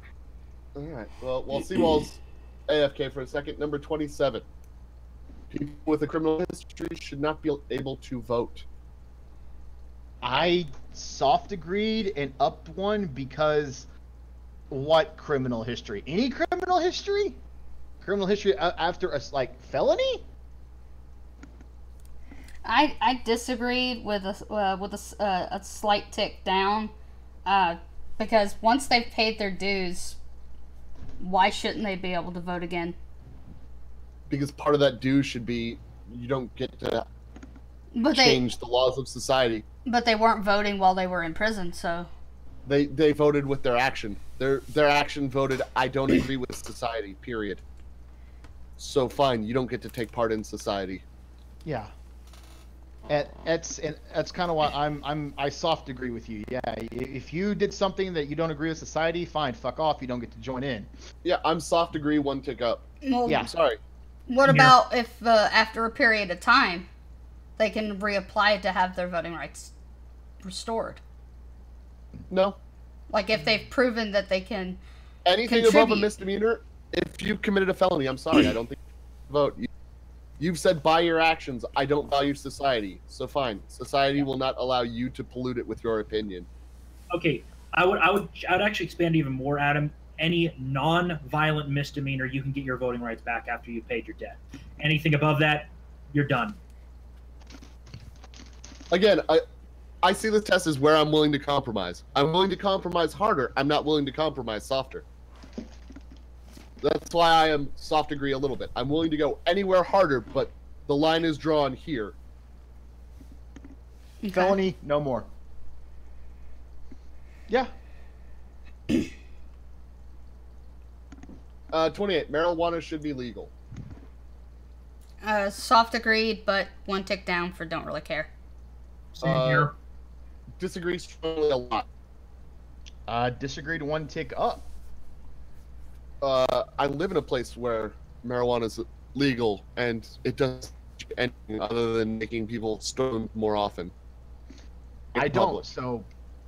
All right. Well, Seawall's AFK for a second. Number 27. People with a criminal history should not be able to vote. I soft agreed and upped one because what criminal history? Any criminal history? Criminal history after a felony? I disagreed with a slight tick down, because once they've paid their dues, why shouldn't they be able to vote again? Because part of that due should be you don't get to But change the laws of society. But they weren't voting while they were in prison, so They voted with their action. Their action voted, I don't agree with society, period. So fine, you don't get to take part in society. Yeah. And that's kind of why I soft agree with you. Yeah, if you did something that you don't agree with society, fine, fuck off. You don't get to join in. Yeah, I'm soft agree, one tick up. well, Yeah. I'm sorry. What about if after a period of time they can reapply to have their voting rights restored? No. Like if they've proven that they can Anything above a contribute. misdemeanor, if you've committed a felony, I'm sorry, I don't think you vote. You've said by your actions, I don't value society. So fine, society will not allow you to pollute it with your opinion. Okay, I'd actually expand even more, Adam. Any non-violent misdemeanor, you can get your voting rights back after you've paid your debt. Anything above that, you're done. Again, I see this test as where I'm willing to compromise. I'm willing to compromise harder. I'm not willing to compromise softer. That's why I am soft agree a little bit. I'm willing to go anywhere harder, but the line is drawn here. Okay. Felony, no more. Yeah. 28. Marijuana should be legal. Soft agreed, but one tick down for don't really care. Same here. Disagree strongly a lot. Disagreed, one tick up. I live in a place where marijuana is legal, and it doesn't do anything other than making people stoned more often. I don't, so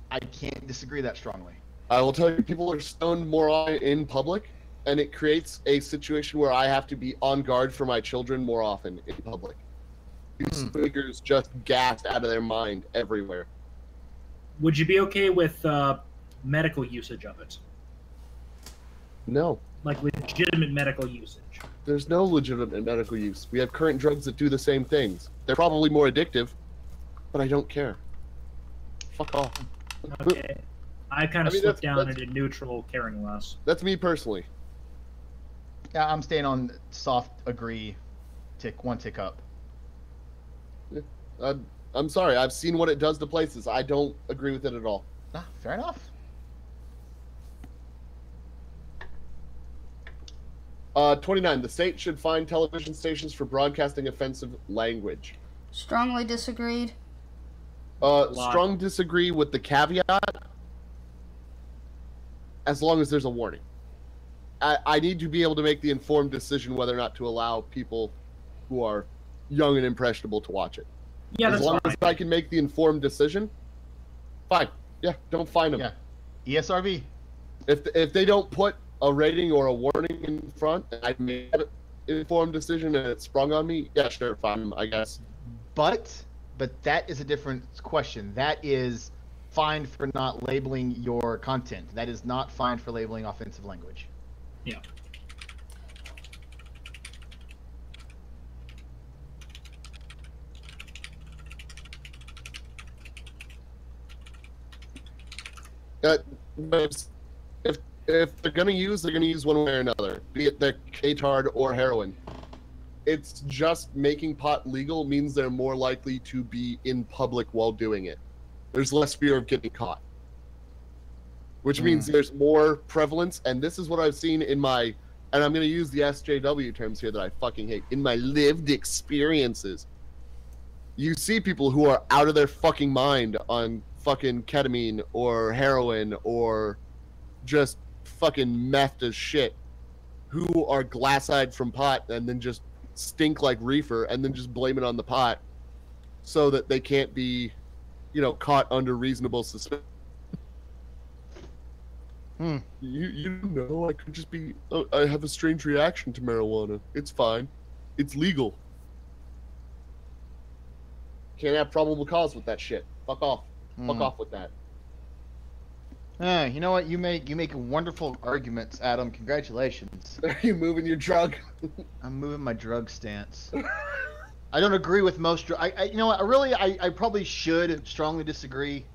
I can't disagree that strongly. I will tell you, people are stoned more in public, and it creates a situation where I have to be on guard for my children more often in public. These speakers just gassed out of their mind everywhere. Would you be okay with medical usage of it? No. Like legitimate medical usage? There's no legitimate medical use. We have current drugs that do the same things. They're probably more addictive, but I don't care. Fuck off. Okay. I kind of slipped down that's- into neutral, caring less. That's me personally. Yeah, I'm staying on soft agree, one tick up. I'm sorry. I've seen what it does to places. I don't agree with it at all. Ah, fair enough. 29. The state should fine television stations for broadcasting offensive language. Strongly disagreed. Strong disagree with the caveat. As long as there's a warning. I need to be able to make the informed decision whether or not to allow people who are young and impressionable to watch it. Yeah, as that's long fine. as I can make the informed decision, fine. Yeah, don't fine them. Yeah. ESRB. If they don't put a rating or a warning in front, and I made an informed decision and it sprung on me, yeah, sure, fine them, I guess. But that is a different question. That is fined for not labeling your content. That is not fined for labeling offensive language. Yeah. If they're gonna use, they're gonna use one way or another, be it the K-tard or heroin. It's just making pot legal means they're more likely to be in public while doing it. There's less fear of getting caught, which means there's more prevalence. And this is what I've seen in my, and I'm gonna use the SJW terms here that I fucking hate, in my lived experiences. You see people who are out of their fucking mind on fucking ketamine or heroin or just fucking meth as shit, who are glass-eyed from pot and then just stink like reefer and then just blame it on the pot so that they can't be, caught under reasonable suspicion. You know, I could just be, I have a strange reaction to marijuana. It's fine. It's legal. Can't have probable cause with that shit. Fuck off. Fuck off with that. You know what? You make wonderful arguments, Adam. Congratulations. Are you moving your drug? I'm moving my drug stance. I don't agree with most. You know what? I probably should strongly disagree.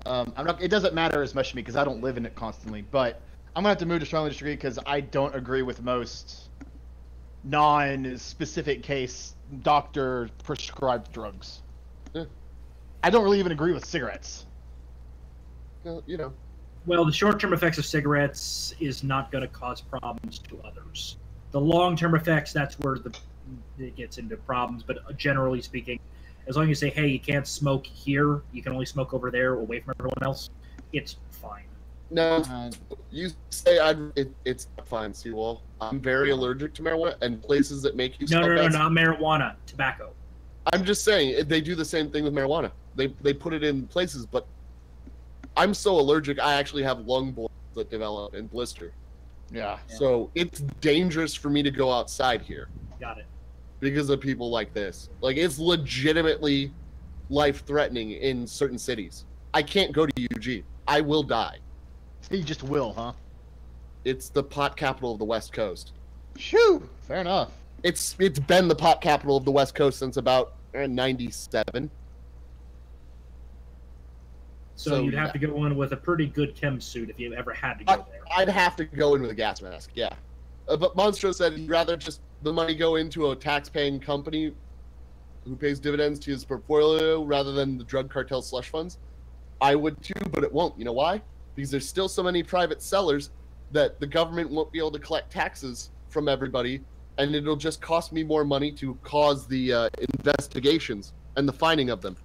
I'm not. It doesn't matter as much to me because I don't live in it constantly. But I'm gonna have to move to strongly disagree because I don't agree with most non-specific case doctor prescribed drugs. Yeah. I don't really even agree with cigarettes. Well, the short-term effects of cigarettes is not going to cause problems to others. The long-term effects, that's where it gets into problems. But generally speaking, as long as you say, hey, you can't smoke here, you can only smoke over there, away from everyone else, it's fine. No, you say it's not fine, Seawall. I'm very allergic to marijuana and places that make you smoke. No, not marijuana, tobacco. I'm just saying, they do the same thing with marijuana. They put it in places, but I'm so allergic, I actually have lung boils that develop and blister. Yeah. So it's dangerous for me to go outside here. Got it. Because of people like this. Like, it's legitimately life-threatening in certain cities. I can't go to UG. I will die. You just will, huh? It's the pot capital of the West Coast. Shoo! Fair enough. It's been the pot capital of the West Coast since about 97. So you'd have to go in with a pretty good chem suit if you ever had to go there. I'd have to go in with a gas mask, yeah. But Monstro said he'd rather just the money go into a tax-paying company who pays dividends to his portfolio rather than the drug cartel slush funds. I would too, but it won't. You know why? Because there's still so many private sellers that the government won't be able to collect taxes from everybody, and it'll just cost me more money to cause the investigations and the finding of them.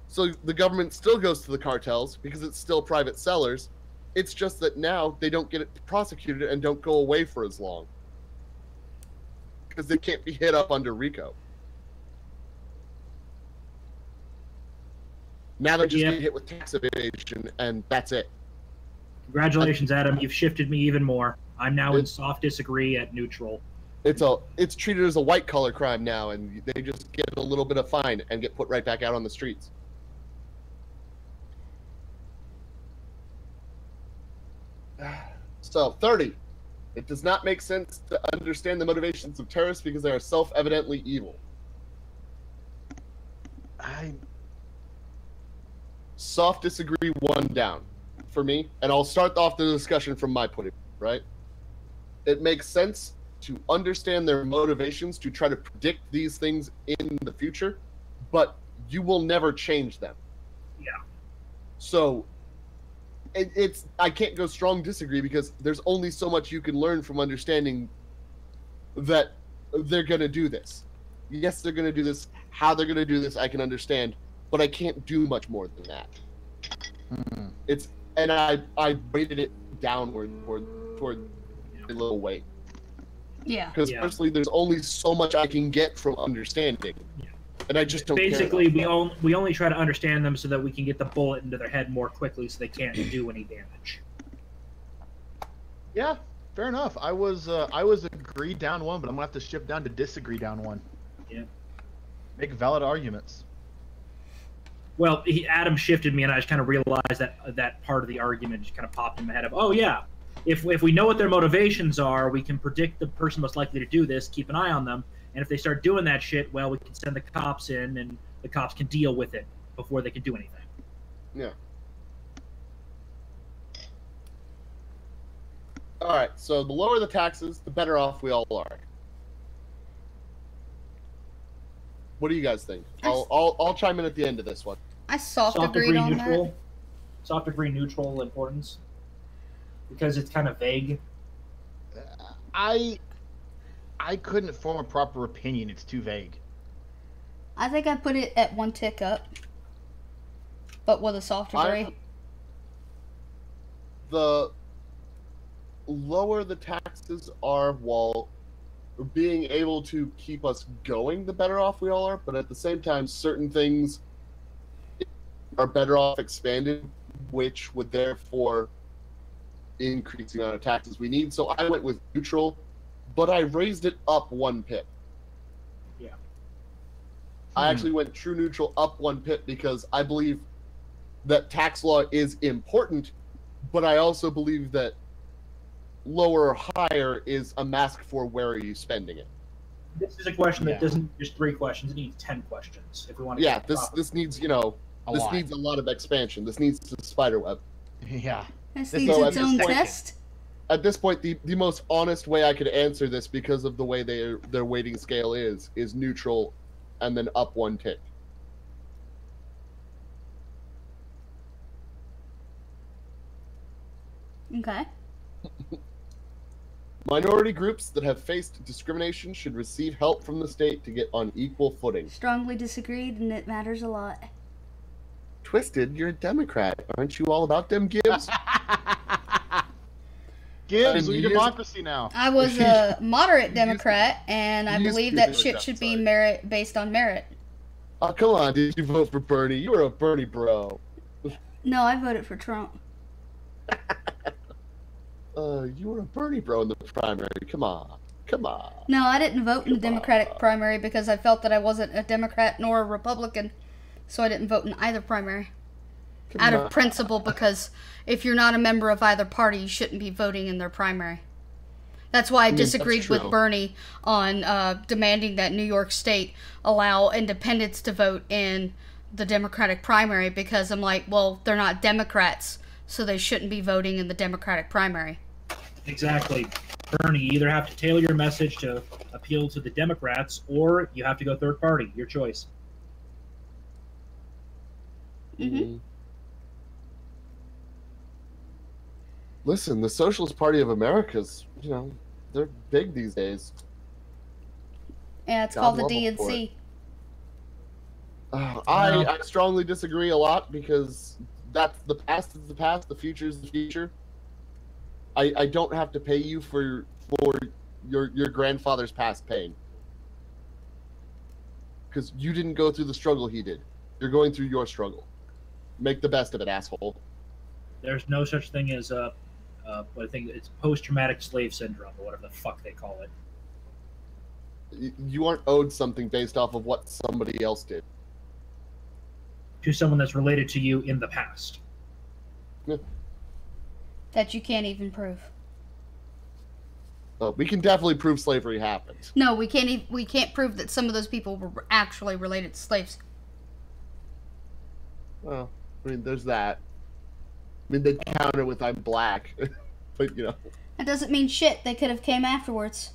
So the government still goes to the cartels because it's still private sellers. It's just that now they don't get it prosecuted and don't go away for as long because they can't be hit up under RICO. Now they're just getting hit with tax evasion, and that's it. Congratulations, Adam. You've shifted me even more. I'm now in soft disagree at neutral. It's treated as a white collar crime now, and they just get a little bit of fine and get put right back out on the streets. So 30. It does not make sense to understand the motivations of terrorists because they are self-evidently evil. Soft disagree, one down for me, and I'll start off the discussion from my point of view, right? It makes sense to understand their motivations to try to predict these things in the future, but you will never change them. Yeah. So I can't go strong disagree because there's only so much you can learn from understanding that they're going to do this. Yes, they're going to do this. How they're going to do this, I can understand, but I can't do much more than that. And I rated it downward toward a little weight. Yeah. Because personally, there's only so much I can get from understanding. Yeah. And I just don't Basically, we only try to understand them so that we can get the bullet into their head more quickly so they can't do any damage. Yeah, fair enough. I was agree down one, but I'm gonna have to shift down to disagree down one. Yeah. Make valid arguments. Well, Adam shifted me, and I just kind of realized that part of the argument just kind of popped in my head of, oh yeah, if we know what their motivations are, we can predict the person most likely to do this, keep an eye on them, and if they start doing that shit, well, we can send the cops in, and the cops can deal with it before they can do anything. Yeah. All right, so the lower the taxes, the better off we all are. What do you guys think? I'll chime in at the end of this one. I soft agreed on neutral. that. Soft degree neutral importance because it's kind of vague. I couldn't form a proper opinion. It's too vague. I think I put it at one tick up, but with a soft degree. The lower the taxes are, while being able to keep us going, the better off we all are. But at the same time, certain things are better off expanded, which would therefore increase the amount of taxes we need. So I went with neutral, but I raised it up 1 pip. Yeah. I actually went true neutral up 1 pip because I believe that tax law is important, but I also believe that lower or higher is a mask for where are you spending it. This is a question that doesn't just 3 questions; it needs 10 questions if we want to. Yeah, this needs needs a lot of expansion. This needs to spiderweb. Yeah. This needs its own test. At this point, the most honest way I could answer this, because of the way their weighting scale is neutral, and then up 1 tick. Okay. Minority groups that have faced discrimination should receive help from the state to get on equal footing. Strongly disagreed, and it matters a lot. Twisted, you're a Democrat. Aren't you all about them, Gibbs? Gibbs, we democracy now. I was a moderate Democrat, and I believe that shit should be based on merit. Oh, come on, did you vote for Bernie? You were a Bernie bro. No, I voted for Trump. You were a Bernie bro in the primary. Come on. No, I didn't vote in the Democratic primary because I felt that I wasn't a Democrat nor a Republican, so I didn't vote in either primary. out of principle, because if you're not a member of either party, you shouldn't be voting in their primary. That's why I disagreed with Bernie on demanding that New York State allow independents to vote in the Democratic primary, because I'm like, well, they're not Democrats, so they shouldn't be voting in the Democratic primary. Exactly. Bernie, you either have to tailor your message to appeal to the Democrats, or you have to go third party. Your choice. Mm-hmm. Listen, the Socialist Party of America's, they're big these days. Yeah, it's called the DNC. I strongly disagree a lot, because that's the past is the past, the future is the future. I don't have to pay you for your grandfather's past pain, because you didn't go through the struggle he did. You're going through your struggle. Make the best of it, asshole. There's no such thing as what I think it's post-traumatic slave syndrome, or whatever the fuck they call it. You aren't owed something based off of what somebody else did. To someone that's related to you in the past. Yeah. That you can't even prove. We can definitely prove slavery happened. No, we can't. We can't prove that some of those people were actually related to slaves. Well, I mean, there's that. I mean, they counter with "I'm black," but That doesn't mean shit. They could have came afterwards.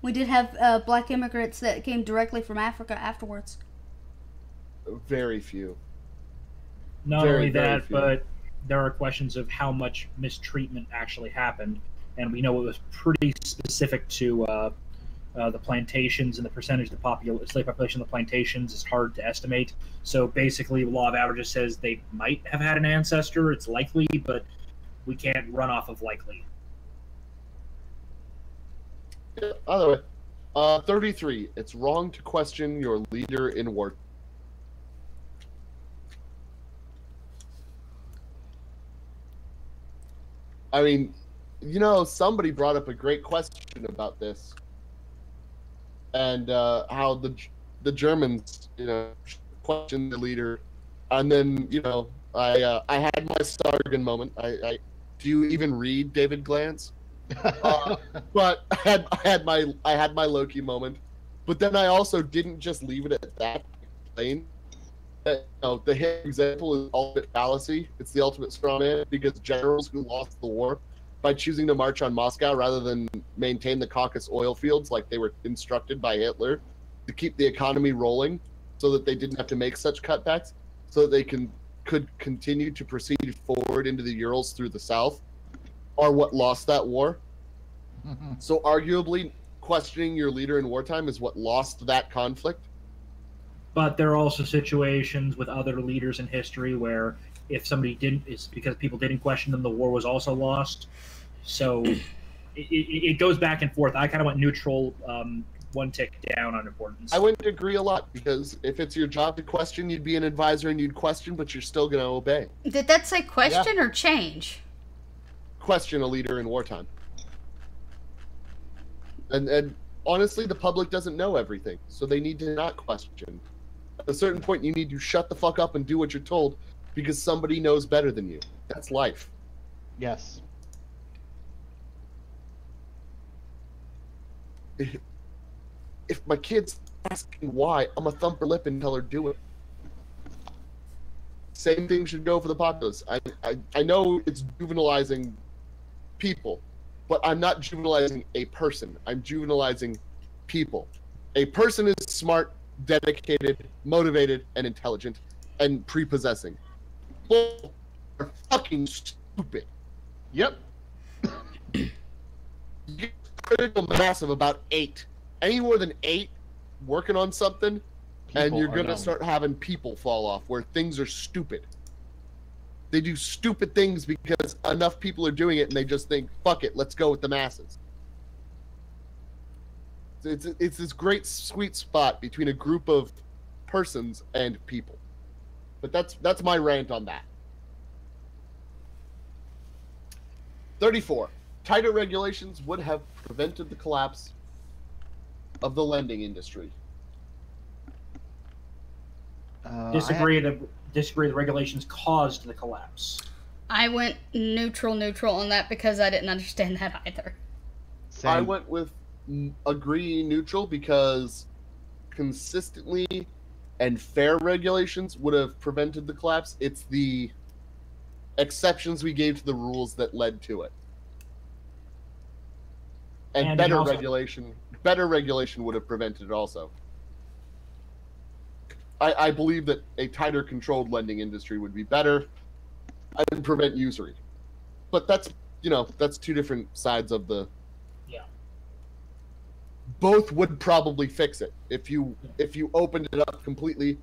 We did have black immigrants that came directly from Africa afterwards. Very few. Not only that, but there are questions of how much mistreatment actually happened, and we know it was pretty specific to the plantations, and the percentage of the slave population of the plantations is hard to estimate. So basically, the law of averages says they might have had an ancestor. It's likely, but we can't run off of likely. Yeah, other way, 33. It's wrong to question your leader in war. I mean, somebody brought up a great question about this, and how the Germans, questioned the leader, and then I had my Sargon moment. Do you even read David Glantz? But I had my Loki moment, but then I also didn't just leave it at that. Plain. The hit example is ultimate fallacy. It's the ultimate straw man, because generals who lost the war by choosing to march on Moscow rather than maintain the Caucasus oil fields like they were instructed by Hitler to keep the economy rolling, so that they didn't have to make such cutbacks, so that they could continue to proceed forward into the Urals through the south, are what lost that war. Mm-hmm. So arguably, questioning your leader in wartime is what lost that conflict. But there are also situations with other leaders in history where if somebody didn't, it's because people didn't question them, the war was also lost. So it goes back and forth. I kind of went neutral, one tick down on importance. I wouldn't agree a lot, because if it's your job to question, you'd be an advisor and you'd question, but you're still going to obey. Did that say question or change? Question a leader in wartime. And honestly, the public doesn't know everything, so they need to not question. At a certain point, you need to shut the fuck up and do what you're told, because somebody knows better than you. That's life. Yes. If my kid's asking why, I'm a thump her lip and tell her do it. Same thing should go for the populace. I know it's juvenilizing people, but I'm not juvenilizing a person. I'm juvenilizing people. A person is smart, dedicated, motivated, and intelligent, and prepossessing. People are fucking stupid. Yep. You get a critical mass of about 8. Any more than 8 working on something, and you're going to start having people fall off where things are stupid. They do stupid things because enough people are doing it, and they just think, fuck it, let's go with the masses. It's this great sweet spot between a group of persons and people. But that's my rant on that. 34. Tighter regulations would have prevented the collapse of the lending industry. Disagree. The regulations caused the collapse. I went neutral on that because I didn't understand that either. Same. I went with agree neutral because consistently and fair regulations would have prevented the collapse. It's the exceptions we gave to the rules that led to it. And better regulation would have prevented it also. I believe that a tighter controlled lending industry would be better and prevent usury. But that's two different sides of the... Yeah. Both would probably fix it if you opened it up completely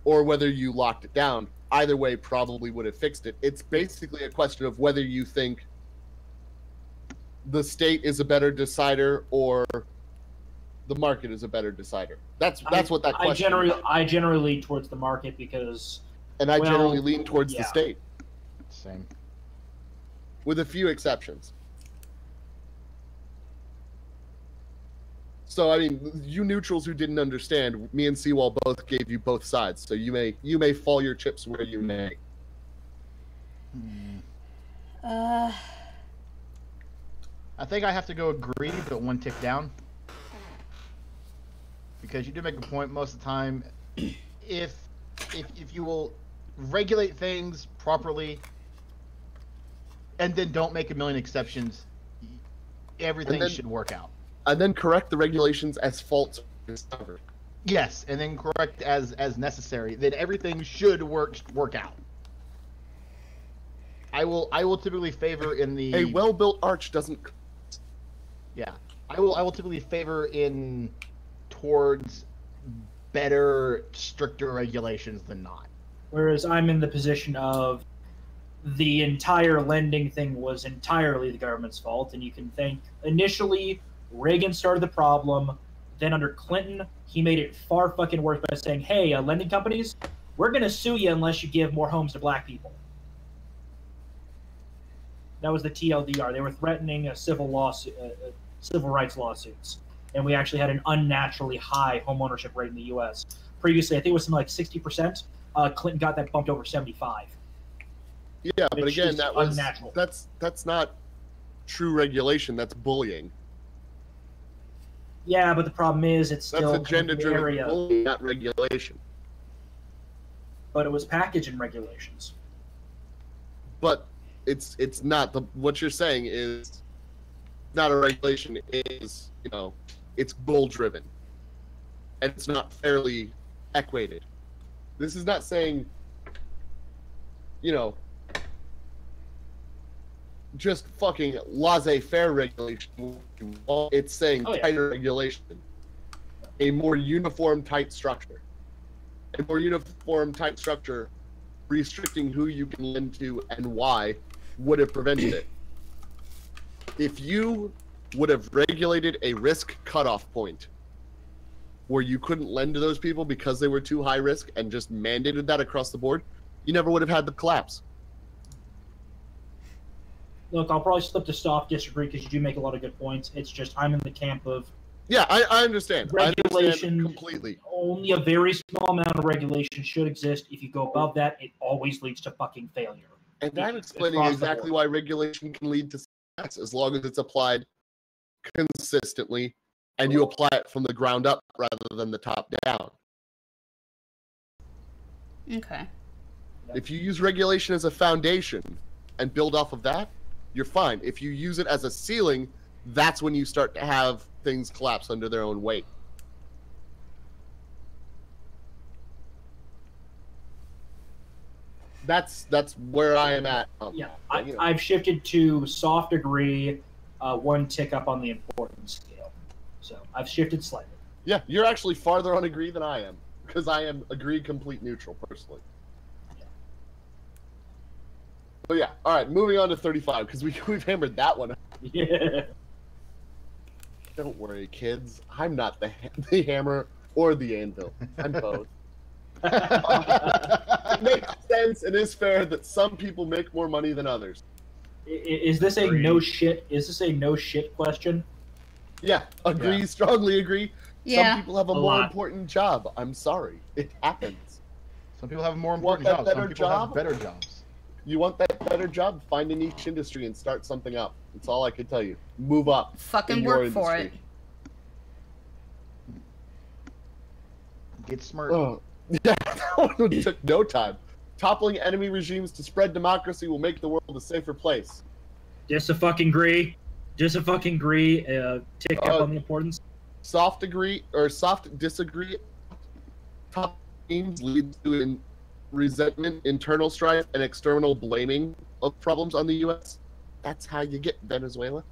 or whether you locked it down. Either way probably would have fixed it. It's basically a question of whether you think the state is a better decider or the market is a better decider. That's what that question is. I generally lean towards the market because... And I generally lean towards the state. Same. With a few exceptions. So, I mean, you neutrals who didn't understand, me and Seawall both gave you both sides. So you may fall your chips where you may. I think I have to go agree, but one tick down. Because you do make a point most of the time. If you will regulate things properly and then don't make a million exceptions, everything should work out. And then correct the regulations as faults discovered. Yes, and then correct as necessary. Then everything should work out. I will typically favor in the... A well-built arch doesn't... Yeah. I will typically favor in towards better, stricter regulations than not. Whereas I'm in the position of the entire lending thing was entirely the government's fault, and you can think initially Reagan started the problem, then under Clinton he made it far fucking worse by saying, hey, lending companies, we're going to sue you unless you give more homes to black people. That was the TLDR. They were threatening a civil rights lawsuits, and we actually had an unnaturally high homeownership rate in the U.S. Previously, I think it was something like 60%. Clinton got that bumped over 75. Yeah, but again, unnatural. That's not true regulation. That's bullying. Yeah, but the problem is it's still that's agenda-driven bullying, not regulation. But it was packaged in regulations. But it's not what you're saying is not a regulation. Is it's bull-driven, and it's not fairly equated. This is not saying, just fucking laissez-faire regulation. It's saying tighter regulation, a more uniform, tight structure. A more uniform, tight structure, restricting who you can lend to and why, would have prevented it. If you would have regulated a risk cutoff point where you couldn't lend to those people because they were too high risk and just mandated that across the board, you never would have had the collapse. Look, I'll probably slip to soft disagree because you do make a lot of good points. It's just I'm in the camp of... Yeah, I understand. Regulation, I understand completely. Only a very small amount of regulation should exist. If you go above that, it always leads to fucking failure. And I'm explaining exactly why regulation can lead to success as long as it's applied consistently and you apply it from the ground up rather than the top down. Okay. If you use regulation as a foundation and build off of that, you're fine. If you use it as a ceiling, that's when you start to have things collapse under their own weight. That's where I am at. I've shifted to soft agree, one tick up on the importance scale. So I've shifted slightly. Yeah, you're actually farther on agree than I am, because I am agree complete neutral personally. Yeah. But yeah, all right, moving on to 35, because we've hammered that one. Yeah. Don't worry, kids. I'm not the hammer or the anvil. I'm both. It makes sense and is fair that some people make more money than others. Is this a no shit? Is this a no shit question? Yeah, agree. Strongly agree. Yeah. Some people have a more important job. I'm sorry, it happens. Some people have more Want important that jobs. better Some people job? have better jobs. You want that better job? Find a niche industry and start something up. That's all I can tell you. Move up. Fucking in your work for it. industry. Get smart. Oh, that one took no time. Toppling enemy regimes to spread democracy will make the world a safer place. Just a fucking agree. Just a fucking agree. Tick up on the importance. Soft disagree. Top teams leads to resentment, internal strife, and external blaming of problems on the U.S. That's how you get Venezuela.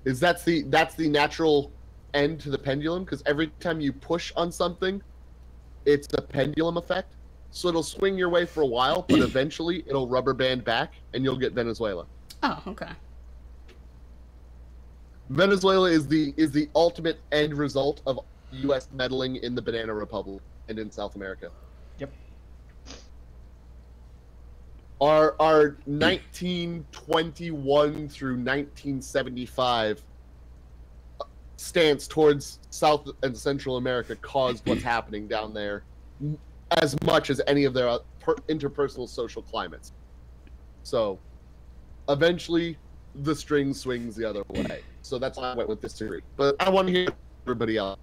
That's the natural end to the pendulum, because every time you push on something, it's a pendulum effect. So it'll swing your way for a while, but eventually it'll rubber band back, and you'll get Venezuela. Oh, okay. Venezuela is the ultimate end result of U.S. meddling in the Banana Republic and in South America. Yep. Our 1921 through 1975 stance towards South and Central America caused what's happening down there as much as any of their interpersonal social climates. So eventually the string swings the other way. So that's why I went with this theory. But I want to hear everybody else.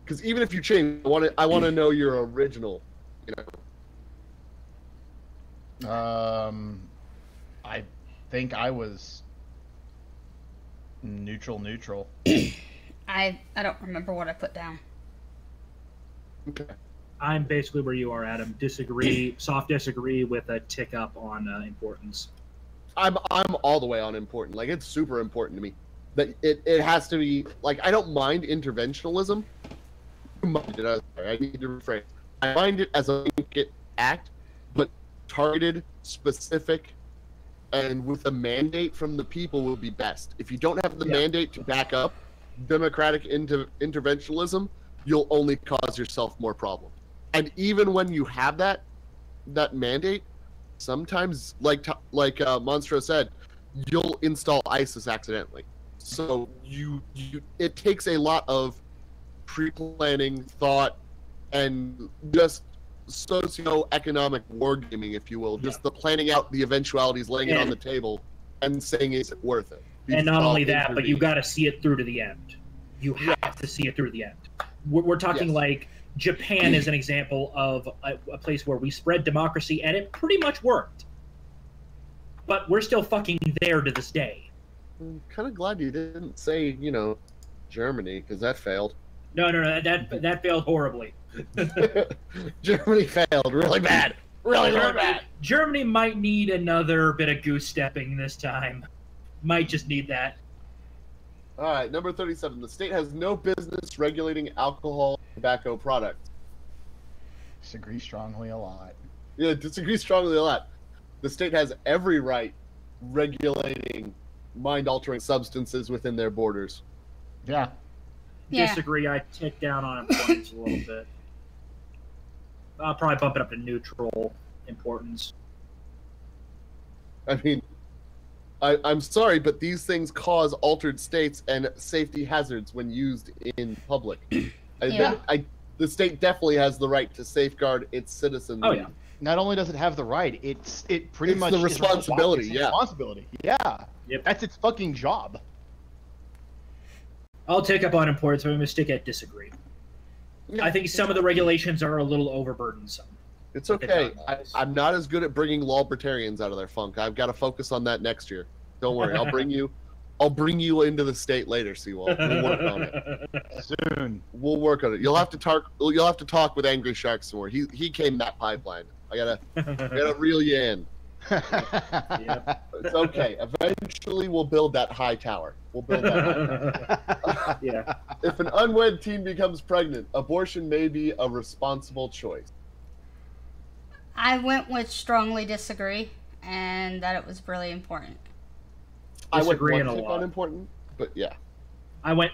Because even if you change, I want to know your original, I think I was neutral. I don't remember what I put down. Okay. I'm basically where you are, Adam. Soft disagree with a tick up on importance. I'm all the way on important. Like, it's super important to me that it has to be, like, I don't mind interventionalism. I need to rephrase. I mind it as a blanket act, but targeted, specific, and with a mandate from the people will be best. If you don't have the mandate to back up democratic interventionalism, you'll only cause yourself more problems. And even when you have that mandate, sometimes, like Monstro said, you'll install ISIS accidentally. So it takes a lot of pre-planning, thought, and just socio-economic wargaming, if you will. Just the planning out the eventualities, laying it on the table, and saying, is it worth it? And not only that, but you got to see it through to the end. You have to see it through to the end. We're talking like Japan is an example of a place where we spread democracy, and it pretty much worked. But we're still fucking there to this day. I'm kind of glad you didn't say, Germany, because that failed. No, that failed horribly. Germany failed really bad. Really bad. Germany might need another bit of goose stepping this time. Might just need that. All right, number 37. The state has no business regulating alcohol and tobacco products. Disagree strongly a lot. Yeah, disagree strongly a lot. The state has every right regulating mind-altering substances within their borders. Yeah. Disagree. I tick down on importance a little bit. I'll probably bump it up to neutral importance. I mean, I'm sorry, but these things cause altered states and safety hazards when used in public. The state definitely has the right to safeguard its citizens. Oh yeah. Not only does it have the right, it pretty much the responsibility. Responsibility. Yeah. Yep. That's its fucking job. I'll take up on importance, but I'm going to stick at disagree. I think some of the regulations are a little overburdensome. It's okay. I'm not as good at bringing libertarians out of their funk. I've got to focus on that next year. Don't worry. I'll bring you into the state later, Seawall. We'll work on it. Soon. We'll work on it. You'll have to talk with Angry Shark some more. He came that pipeline. I gotta reel you in. Yep. It's okay. Eventually we'll build that high tower. Yeah. If an unwed teen becomes pregnant, abortion may be a responsible choice. I went with strongly disagree, and that it was really important. Disagree I and a went lot. unimportant, but yeah. I went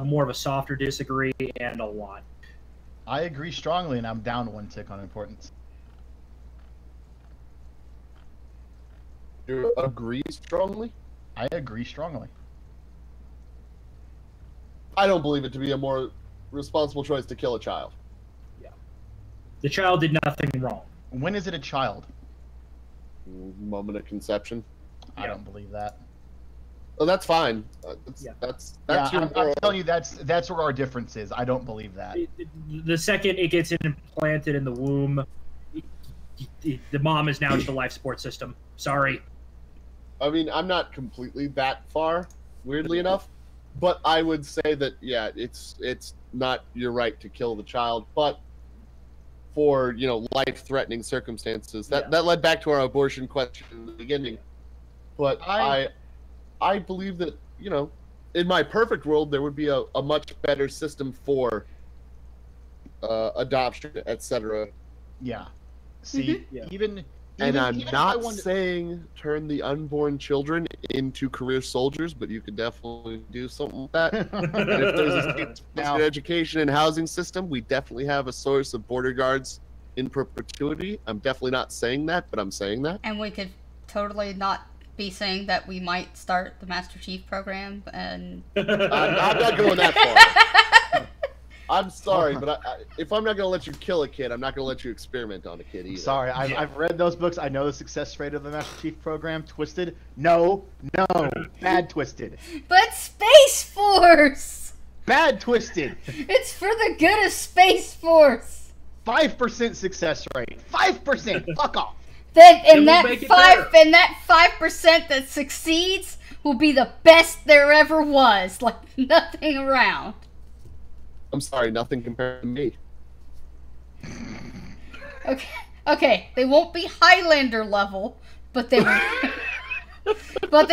more of a softer disagree and a lot. I agree strongly, and I'm down one tick on importance. You agree strongly? I agree strongly. I don't believe it to be a more responsible choice to kill a child. Yeah. The child did nothing wrong. When is it a child? Moment of conception. I don't believe that. Oh, that's fine. That's your I'm telling you, that's where our difference is. I don't believe that. The second it gets implanted in the womb, the mom is now just a life support system. Sorry. I mean, I'm not completely that far, weirdly enough, but I would say that it's not your right to kill the child, but for life-threatening circumstances. That led back to our abortion question in the beginning. But I believe that, in my perfect world, there would be a much better system for adoption, etc. Yeah. See, even And I'm if not saying turn the unborn children into career soldiers, but you could definitely do something with that. And if there's a state-sponsored education and housing system, we definitely have a source of border guards in perpetuity. I'm definitely not saying that, but I'm saying that. And we could totally not be saying that we might start the Master Chief program. And I'm not going that far. I'm sorry, but if I'm not going to let you kill a kid, I'm not going to let you experiment on a kid either. Sorry, I've read those books. I know the success rate of the Master Chief program. Twisted? No. Bad Twisted. But Space Force! Bad Twisted. It's for the good of Space Force. 5% success rate. 5%. Fuck off. That 5% that succeeds will be the best there ever was. Like nothing around. I'm sorry, nothing compared to me. Okay. They won't be Highlander level, but they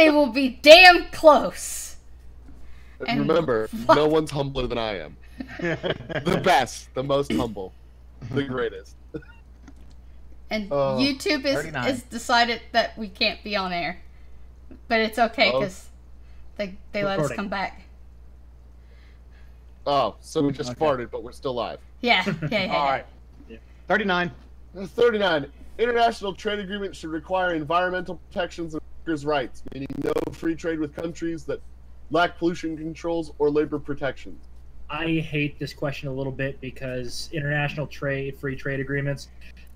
will be damn close. And remember, no one's humbler than I am. The best, the most humble, the greatest. And YouTube is decided that we can't be on air, but it's okay because they let us come back. Oh, so we just farted, but we're still live. Yeah. All right. 39. 39. International trade agreements should require environmental protections and workers' rights, meaning no free trade with countries that lack pollution controls or labor protections. I hate this question a little bit because international free trade agreements,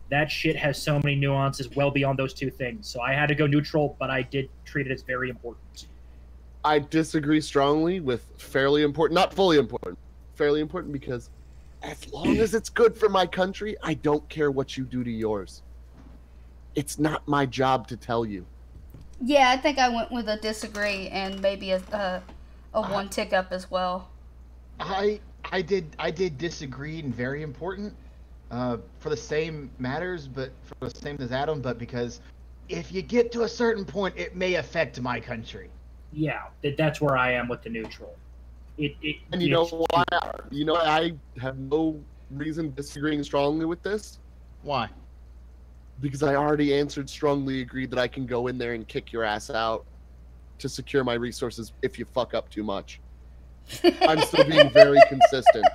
that shit has so many nuances well beyond those two things. So I had to go neutral, but I did treat it as very important. I disagree strongly with fairly important, not fully important, fairly important, because as long as it's good for my country, I don't care what you do to yours. It's not my job to tell you. Yeah, I think I went with a disagree and maybe a one tick up as well. I did disagree and very important for the same matters, but for the same as Adam, but because if you get to a certain point, it may affect my country. Yeah, that's where I am with the neutral. And you know why? I have no reason disagreeing strongly with this. Why? Because I already answered strongly agreed that I can go in there and kick your ass out to secure my resources if you fuck up too much. I'm still being very consistent.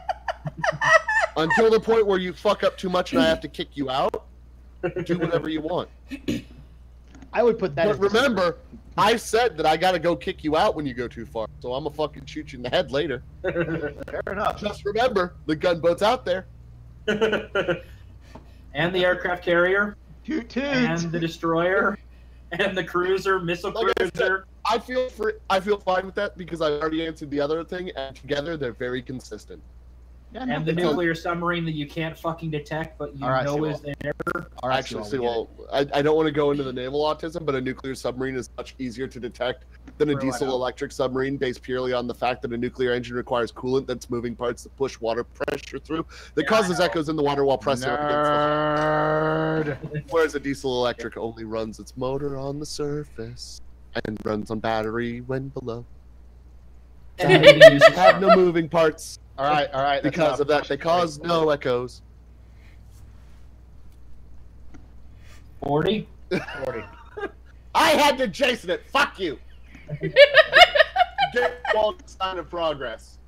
Until the point where you fuck up too much and I have to kick you out, do whatever you want. I would put that. But remember, I said that I gotta go kick you out when you go too far, so I'm gonna fucking shoot you in the head later. Fair enough. Just remember, the gunboat's out there. And the aircraft carrier. Toot toot. And the destroyer. And the cruiser, missile cruiser. I feel fine with that because I already answered the other thing, and together they're very consistent. Yeah, and the nuclear submarine that you can't fucking detect, but you know is there. I don't want to go into the naval autism, but a nuclear submarine is much easier to detect than a diesel-electric submarine, based purely on the fact that a nuclear engine requires coolant that's moving parts that push water pressure through, that causes echoes in the water while pressing up against the hull. Whereas a diesel-electric only runs its motor on the surface and runs on battery when below. Have no moving parts. All right. Because of that, they cause no echoes. 40? 40. I had to Jason it. Fuck you. Get one sign of progress.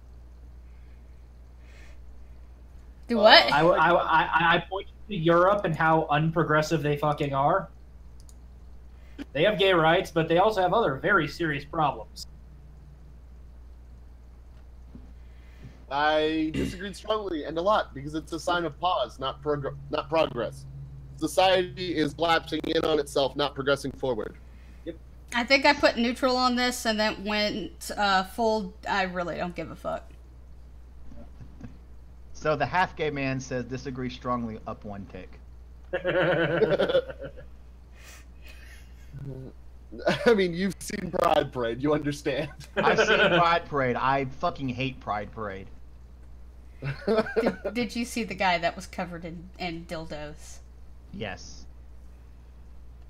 Do what? I point to Europe and how unprogressive they fucking are. They have gay rights, but they also have other very serious problems. I disagreed strongly and a lot because it's a sign of pause, not progress. Society is collapsing in on itself, not progressing forward. I think I put neutral on this and then went full. I really don't give a fuck. So the half gay man says disagree strongly, up one tick. I mean, you've seen Pride Parade, you understand. I've seen Pride Parade. I fucking hate Pride Parade. Did you see the guy that was covered in dildos? Yes.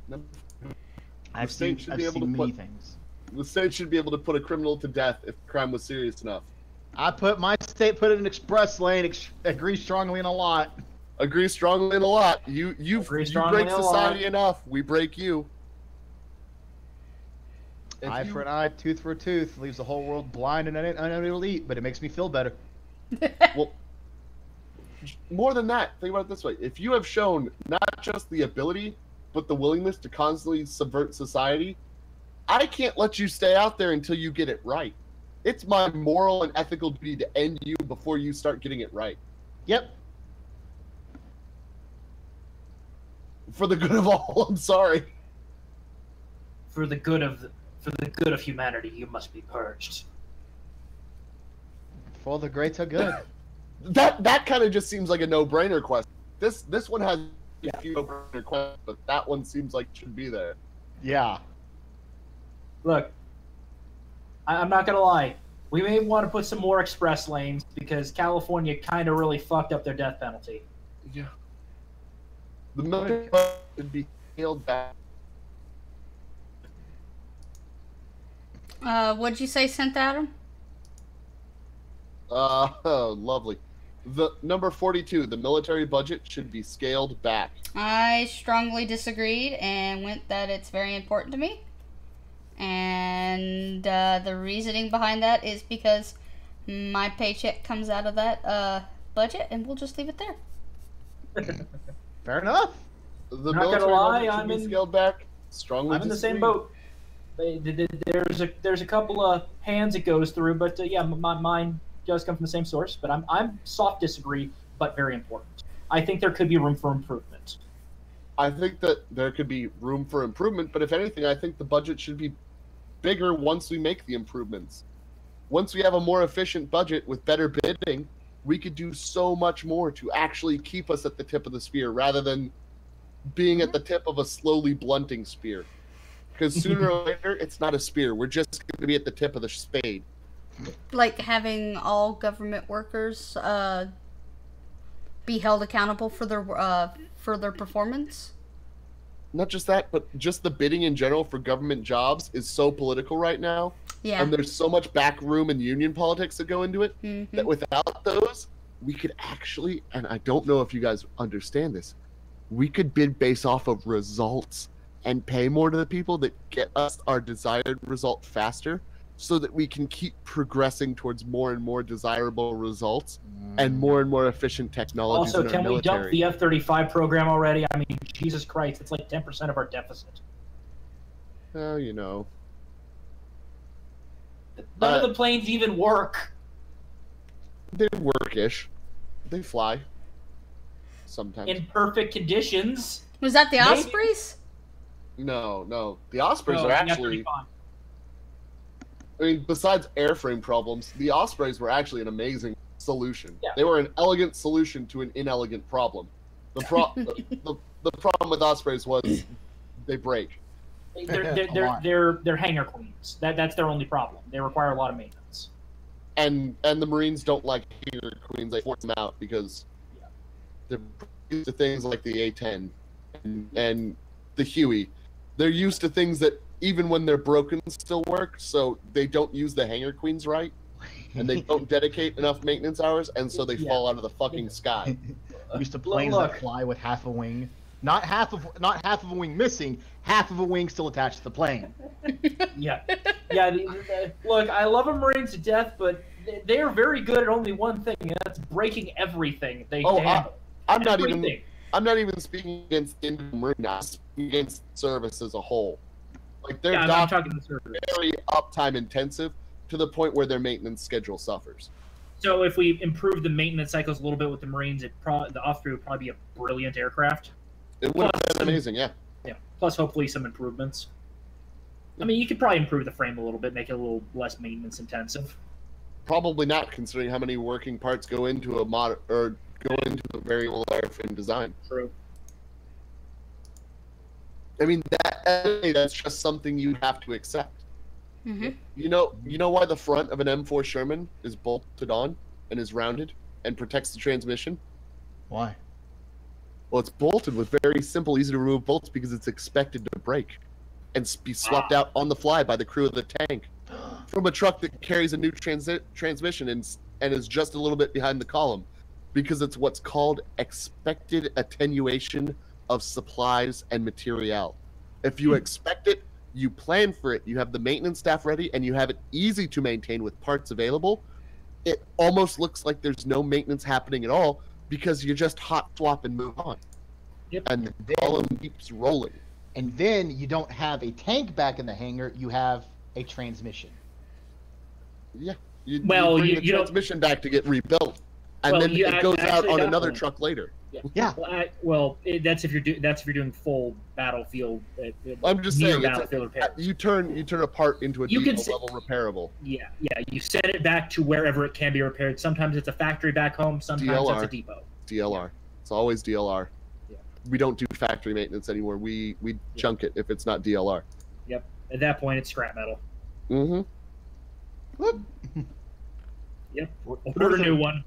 No. I've seen many things. The state should be able to put a criminal to death if crime was serious enough. My state put it in express lane. Agree strongly in a lot. Agree strongly in a lot. You break society enough, we break you. Eye for an eye, tooth for a tooth. Leaves the whole world blind and unable to eat, but it makes me feel better. Well, more than that, think about it this way. If you have shown not just the ability, but the willingness to constantly subvert society, I can't let you stay out there until you get it right. It's my moral and ethical duty to end you before you start getting it right. Yep. For the good of all, I'm sorry. For the good of humanity, you must be purged. For the greater good. That kind of just seems like a no-brainer question. This one has a few no-brainer questions, but that one seems like it should be there. Yeah. Look, I'm not gonna lie. We may want to put some more express lanes because California kind of really fucked up their death penalty. Yeah. The military should be scaled back. What'd you say, Sent Adam? Oh, lovely. The number 42, the military budget should be scaled back. I strongly disagreed and went that it's very important to me. And the reasoning behind that is because my paycheck comes out of that budget, and we'll just leave it there. Fair enough. The Not military gonna lie, budget should be scaled back. Strongly I'm in the disagree. same boat. There's a couple of hands it goes through, but yeah, mine does come from the same source. But I'm soft disagree, but very important. I think there could be room for improvement. I think that there could be room for improvement, but if anything, I think the budget should be bigger once we make the improvements. Once we have a more efficient budget with better bidding, we could do so much more to actually keep us at the tip of the spear rather than being at the tip of a slowly blunting spear. Because sooner or later, it's not a spear. We're just going to be at the tip of the spade. Like having all government workers be held accountable for their performance. Not just that, but just the bidding in general for government jobs is so political right now. Yeah. And there's so much backroom and union politics that go into it that without those, we could actually, and I don't know if you guys understand this, we could bid based off of results and pay more to the people that get us our desired result faster so that we can keep progressing towards more and more desirable results and more efficient technologies Also, in our can we military. dump the F-35 program already? I mean, Jesus Christ, it's like 10% of our deficit. Oh, you know. None of the planes even work. They work-ish. They fly. Sometimes. In perfect conditions. Was that the Maybe. Ospreys? No. The Ospreys No, are the actually... F-35. I mean, besides airframe problems, the Ospreys were actually an amazing solution. Yeah. They were an elegant solution to an inelegant problem. The problem with Ospreys was they break. They're hangar queens. That's their only problem. They require a lot of maintenance. And the Marines don't like hangar queens. They force them out because they're used to things like the A-10 and the Huey. They're used to things that even when they're broken still work, so they don't use the hangar queens right, and they don't dedicate enough maintenance hours, and so they fall out of the fucking sky. Used to planes that fly with half a wing. Not half of a wing missing, half of a wing still attached to the plane. Yeah. Look, I love a Marines to death, but they are very good at only one thing, and that's breaking everything they handle. I'm not even speaking against the Marine. I'm speaking against service as a whole. Like their jobs are very uptime intensive to the point where their maintenance schedule suffers. So if we improve the maintenance cycles a little bit with the Marines, the Osprey would probably be a brilliant aircraft. It would have been amazing, yeah. Yeah. Plus, hopefully, some improvements. I mean, you could probably improve the frame a little bit, make it a little less maintenance intensive. Probably not, considering how many working parts go into a mod or go into a very old airframe design. True. I mean, that's just something you have to accept. Mm-hmm. You know why the front of an M4 Sherman is bolted on and is rounded and protects the transmission? Why? Well, it's bolted with very simple, easy to remove bolts because it's expected to break and be swapped out on the fly by the crew of the tank from a truck that carries a new transmission and is just a little bit behind the column, because it's what's called expected attenuation of supplies and material. If you expect it, you plan for it, you have the maintenance staff ready, and you have it easy to maintain with parts available, it almost looks like there's no maintenance happening at all because you just hot swap and move on. Yep. And the column keeps rolling. And then you don't have a tank back in the hangar, you have a transmission. Yeah. You bring the transmission back to get rebuilt. And then it goes out on another truck later. Yeah. That's if you're doing full battlefield. I'm just saying, battlefield repair. You turn a part into a depot level repairable. Yeah. You send it back to wherever it can be repaired. Sometimes it's a factory back home. Sometimes it's a depot. DLR. It's always DLR. Yeah. We don't do factory maintenance anymore. We junk it if it's not DLR. Yep. At that point, it's scrap metal. Mm-hmm. Look. Yep. Order a new one.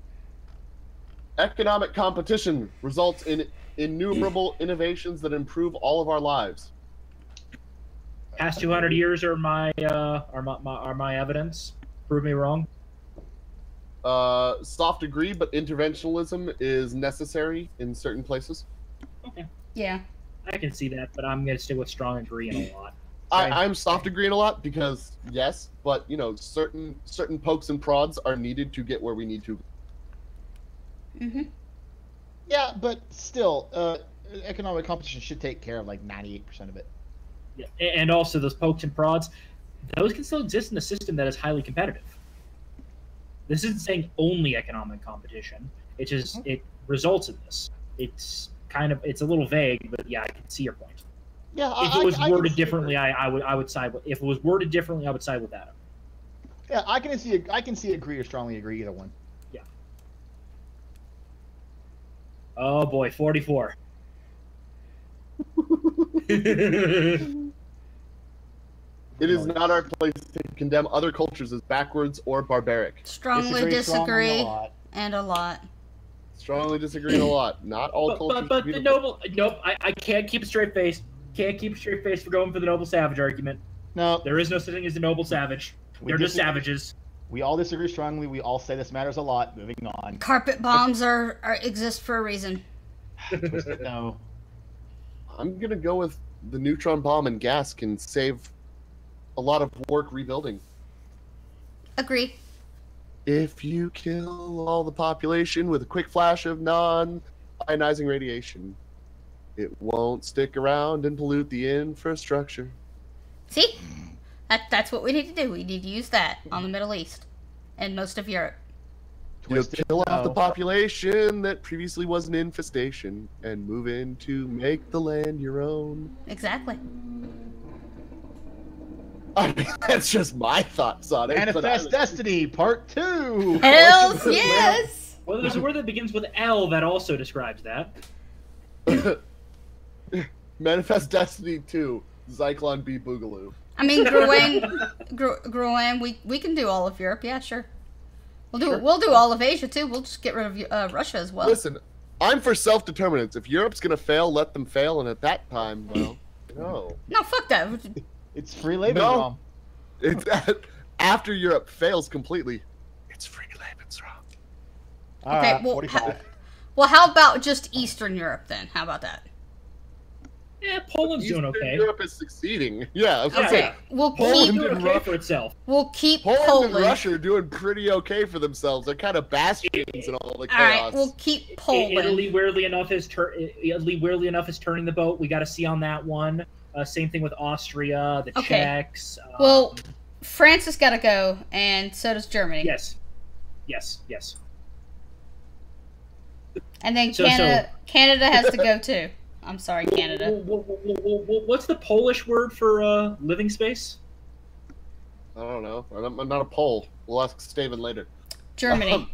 Economic competition results in innumerable innovations that improve all of our lives. Past 200 years are my evidence. Prove me wrong. Soft agree, but interventionism is necessary in certain places. Okay. Yeah. I can see that, but I'm gonna stick with strong agree in a lot. I'm soft agreeing a lot because yes, but certain pokes and prods are needed to get where we need to. Mm-hmm. Yeah, but still, economic competition should take care of like 98% of it. Yeah, and also those pokes and prods, those can still exist in a system that is highly competitive. This isn't saying only economic competition. It just it results in this. It's a little vague, but yeah, I can see your point. Yeah, if it was worded differently, I would side with. If it was worded differently, I would side with Adam. Yeah, I can see agree or strongly agree, either one. Yeah. Oh boy, 44. It is not our place to condemn other cultures as backwards or barbaric. Strongly disagree and a lot. Strongly disagree a lot. Not all cultures. But the noble. Nope. I can't keep a straight face. Can't keep a straight face for going for the noble savage argument. No. There is no such thing as a noble savage. They're just savages. We all disagree strongly. We all say this matters a lot. Moving on. Carpet bombs exist for a reason. No. I'm gonna go with the neutron bomb and gas can save a lot of work rebuilding. Agree. If you kill all the population with a quick flash of non-ionizing radiation, it won't stick around and pollute the infrastructure. See? That's what we need to do. We need to use that on the Middle East and most of Europe. You'll kill off the population that previously was an infestation and move in to make the land your own. Exactly. I mean, that's just my thoughts on it. Manifest Destiny Part 2! Hells yes! Well, there's a word that begins with L that also describes that. Manifest Destiny 2, Zyklon B. Boogaloo. I mean, Groen, we can do all of Europe. Yeah, sure. We'll do all of Asia too. We'll just get rid of Russia as well. Listen, I'm for self-determinance. If Europe's gonna fail, let them fail, and at that time, well, no. No, fuck that. It's free labor. No, it's after Europe fails completely. It's free Lebensraum. Okay, well, how about just Eastern Europe then? How about that? Yeah, Poland's doing okay. Europe is succeeding. Yeah, okay. We'll keep doing okay for itself. We'll keep Poland and Russia are doing pretty okay for themselves. They're kind of bastions in all the chaos. All right, we'll keep Poland. Italy, weirdly enough, is turning the boat. We got to see on that one. Same thing with Austria, the Czechs. Well, France has got to go, and so does Germany. Yes. Yes, yes. And then Canada has to go too. I'm sorry, Canada. What's the Polish word for living space? I don't know. I'm not a Pole. We'll ask Steven later. Germany.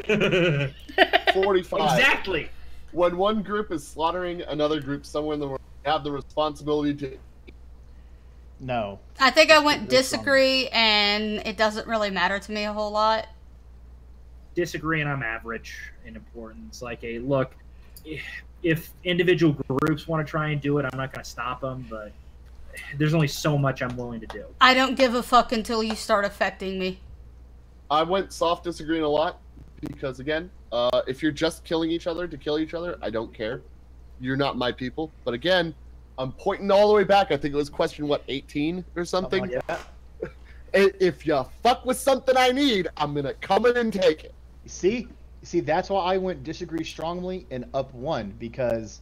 45. Exactly. When one group is slaughtering another group somewhere in the world, they have the responsibility to... No. I think I went disagree, and it doesn't really matter to me a whole lot. Disagree, and I'm average in importance. Like, look, if individual groups want to try and do it, I'm not going to stop them, but there's only so much I'm willing to do. I don't give a fuck until you start affecting me. I went soft disagreeing a lot because, again, if you're just killing each other to kill each other, I don't care. You're not my people. But again, I'm pointing all the way back. I think it was question, 18 or something? Like that. If you fuck with something I need, I'm going to come in and take it. See, that's why I went disagree strongly and up 1, because,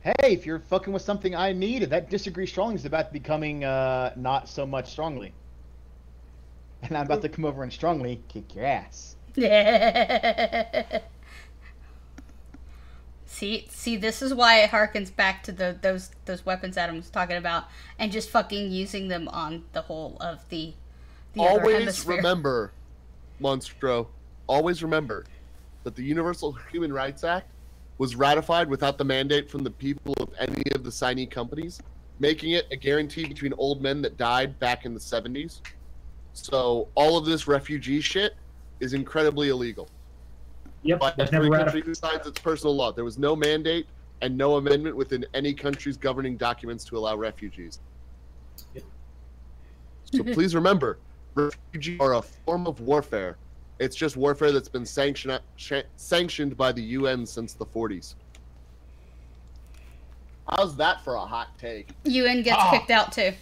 hey, if you're fucking with something I need, that disagree strongly is about becoming not so much strongly. And I'm about to come over and strongly kick your ass. See, this is why it harkens back to those weapons Adam was talking about, and just fucking using them on the whole of the other Always hemisphere. remember, Monstro, always remember that the Universal Human Rights Act was ratified without the mandate from the people of any of the signee companies, making it a guarantee between old men that died back in the 70s. So all of this refugee shit is incredibly illegal. Yep, But that's never every country ratified. decides its personal law. There was no mandate and no amendment within any country's governing documents to allow refugees. Yep. So please remember, refugees are a form of warfare. It's just warfare that's been sanctioned by the UN since the 40s. How's that for a hot take? UN gets kicked out too.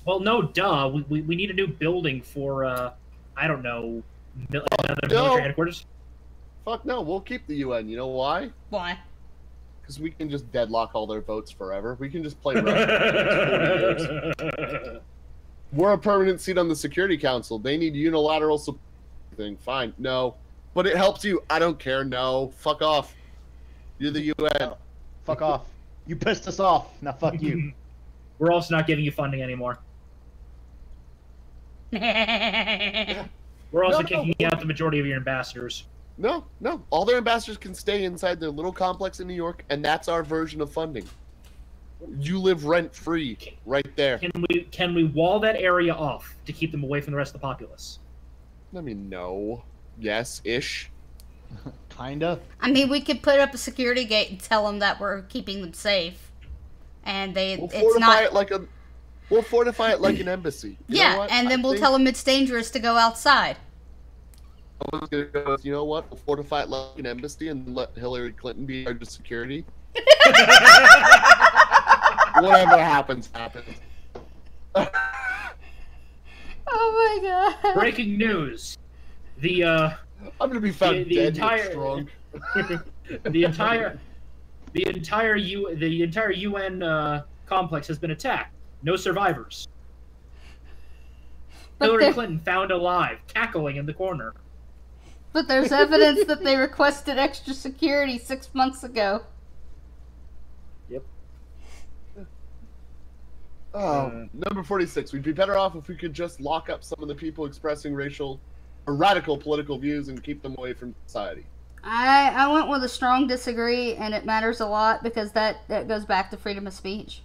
Well, no, duh. We need a new building for, I don't know, another military headquarters. Fuck no, we'll keep the UN. You know why? Why? Because we can just deadlock all their votes forever. We can just play Russia for 40 years. We're a permanent seat on the Security Council. They need unilateral support. Fine. No. But it helps you. I don't care. No. Fuck off. You're the UN. Fuck off. You pissed us off. Now fuck you. We're also not giving you funding anymore. We're also kicking out the majority of your ambassadors. No. All their ambassadors can stay inside their little complex in New York, and that's our version of funding. You live rent-free right there. Can we wall that area off to keep them away from the rest of the populace? I mean, no. Yes-ish. Kinda. I mean, we could put up a security gate and tell them that we're keeping them safe, and We'll fortify it like an embassy. You know what? and then I we'll think tell them it's dangerous to go outside. I was gonna go with, you know what? We'll fortify it like an embassy and let Hillary Clinton be in charge of security. Whatever happens, happens. Oh my god! Breaking news: I'm gonna be found the dead entire- and strong. the entire UN complex has been attacked. No survivors. But Hillary there- Clinton found alive, cackling in the corner. But there's evidence that they requested extra security 6 months ago. Yep. Number 46. We'd be better off if we could just lock up some of the people expressing racial or radical political views and keep them away from society. I went with a strong disagree, and it matters a lot because that goes back to freedom of speech.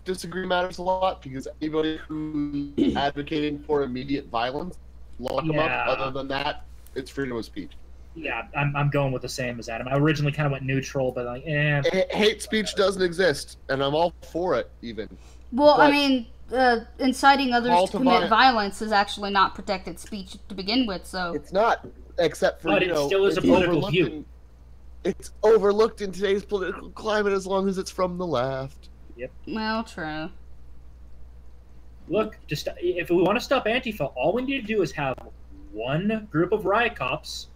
Disagree matters a lot because anybody who's advocating for immediate violence, lock them up. Other than that, it's freedom of speech. Yeah, I'm going with the same as Adam. I originally kind of went neutral, but like, Hate speech doesn't exist, and I'm all for it, even. Well, But I mean, inciting others call to to commit vi- violence is actually not protected speech to begin with, so... It's not, except for, But you it know, still is a it's political overlooked view. it's overlooked in today's political climate as long as it's from the left. Well, true. look, just if we want to stop Antifa, all we need to do is have one group of riot cops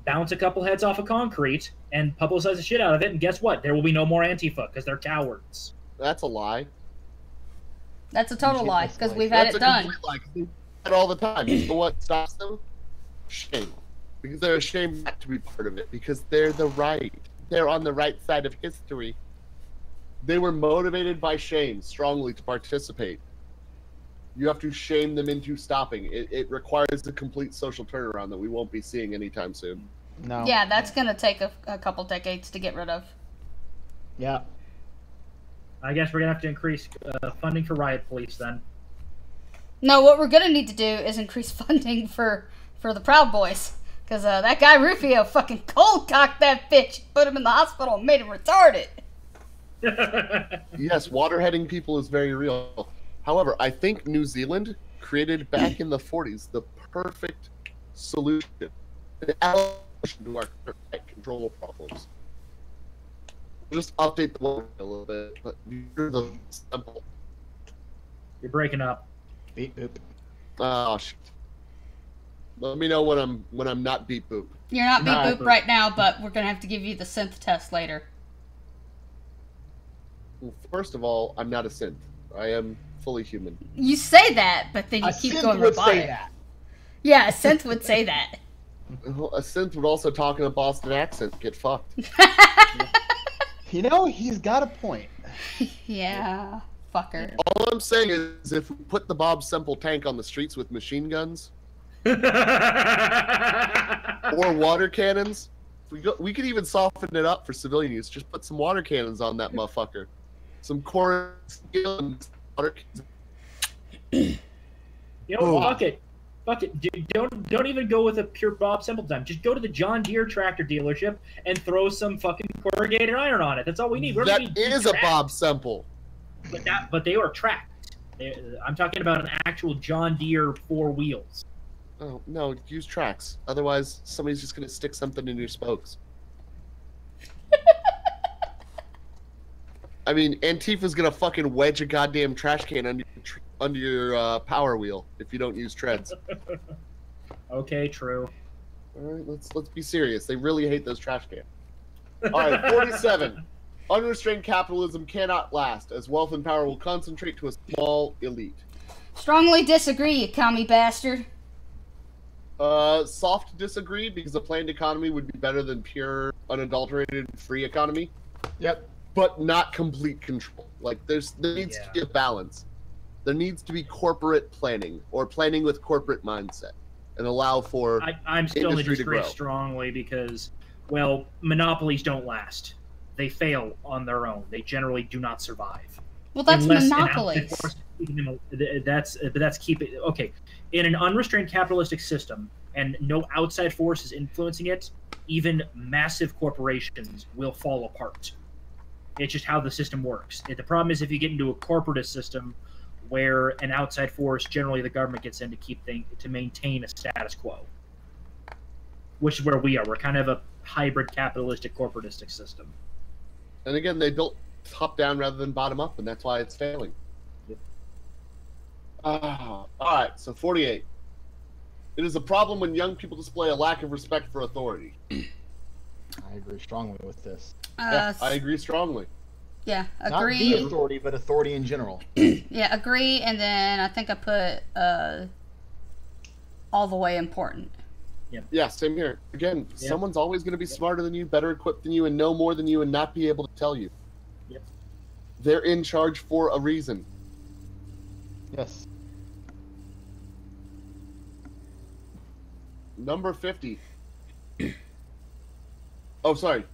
bounce a couple heads off of concrete and publicize the shit out of it, and guess what? There will be no more Antifa because they're cowards. That's a lie. That's a total lie, because we've That's had it a done. complete lie. that all the time. You know what stops them? Shame. Because they're ashamed not to be part of it. Because they're they're on the right side of history. They were motivated by shame strongly to participate. You have to shame them into stopping. It requires a complete social turnaround that we won't be seeing anytime soon. No. Yeah, that's gonna take a couple decades to get rid of. Yeah. I guess we're gonna have to increase funding for riot police then. No, what we're gonna need to do is increase funding for the Proud Boys. Because that guy Rufio fucking cold cocked that bitch, put him in the hospital and made him retarded. Yes, waterheading people is very real. However, I think New Zealand created back in the 40s the perfect solution to our current control problems. We'll just update the world a little bit, but you're the simple. You're breaking up. Beep boop. Oh shit. Let me know when I'm not beep boop. You're not beep Nah, boop right now, but we're gonna have to give you the synth test later. Well, first of all, I'm not a synth. I am fully human. You say that, but then you A keep synth going would robotic. say that. Yeah, a synth would say that. Well, a synth would also talk in a Boston accent. Get fucked. You know, he's got a point. Yeah, fucker. All I'm saying is, if we put the Bob Semple tank on the streets with machine guns or water cannons, we could even soften it up for civilian use. Just put some water cannons on that motherfucker. Some core water cannons. You know, fuck it. Fuck it. Dude, don't even go with a pure Bob Simple time. Just go to the John Deere tractor dealership and throw some fucking corrugated iron on it. That's all we need. That is a Bob Semple. But they are tracked. I'm talking about an actual John Deere 4 wheels. Oh no, use tracks. Otherwise, somebody's just gonna stick something in your spokes. I mean, Antifa's gonna fucking wedge a goddamn trash can under your power wheel if you don't use treads. Okay, true. All right, let's be serious. They really hate those trash cans. All right, 47. Unrestrained capitalism cannot last, as wealth and power will concentrate to a small elite. Strongly disagree, you commie bastard. Soft disagree, because a planned economy would be better than pure, unadulterated, free economy. Yep. But not complete control. Like, there needs to be a balance. There needs to be corporate planning, or planning with corporate mindset, and allow for I'm still in industry to disagree grow. strongly because, well, monopolies don't last. They fail on their own. They generally do not survive. Well, that's Unless an monopolies. outside force is keeping them- that's keeping okay. In an unrestrained capitalistic system, and no outside force is influencing it, even massive corporations will fall apart. It's just how the system works. The problem is if you get into a corporatist system where an outside force, generally the government, gets in to maintain a status quo, which is where we are. We're kind of a hybrid capitalistic corporatistic system. And again, they built top down rather than bottom up, and that's why it's failing. Yep. All right, so 48. It is a problem when young people display a lack of respect for authority. I agree strongly with this. Yeah, I agree strongly. Yeah, Not the agree. authority, but authority in general. Yeah, agree, and then I think I put all the way important. Yeah, same here. Again, someone's always going to be smarter than you, better equipped than you, and know more than you, and not be able to tell you. Yep. They're in charge for a reason. Yes. Number 50. Oh, sorry.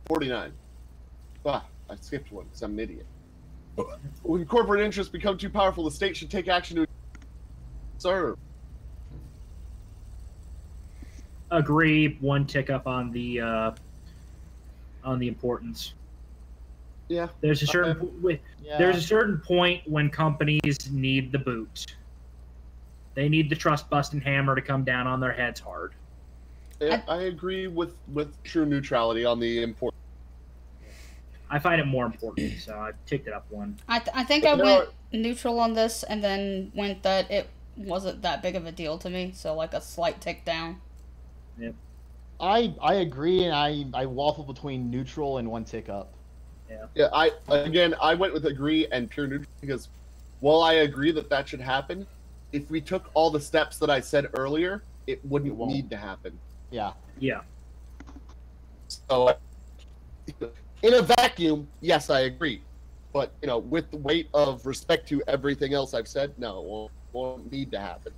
49. Ah, I skipped one because I'm an idiot. When corporate interests become too powerful, the state should take action to serve. Agree. One tick up on the importance. Yeah. There's a certain there's a certain point when companies need the boot. They need the trust busting hammer to come down on their heads hard. I agree with true neutrality on the important. I find it more important, so I ticked it up one. I think I went neutral on this, and then went that it wasn't that big of a deal to me, so like a slight tick down. Yep. I agree, and I waffle between neutral and one tick up. Yeah, I went with agree and pure neutral because while I agree that should happen, if we took all the steps that I said earlier, it wouldn't won't. need to happen. Yeah. Yeah. So, in a vacuum, yes, I agree. But, with the weight of respect to everything else I've said, no, it won't need to happen.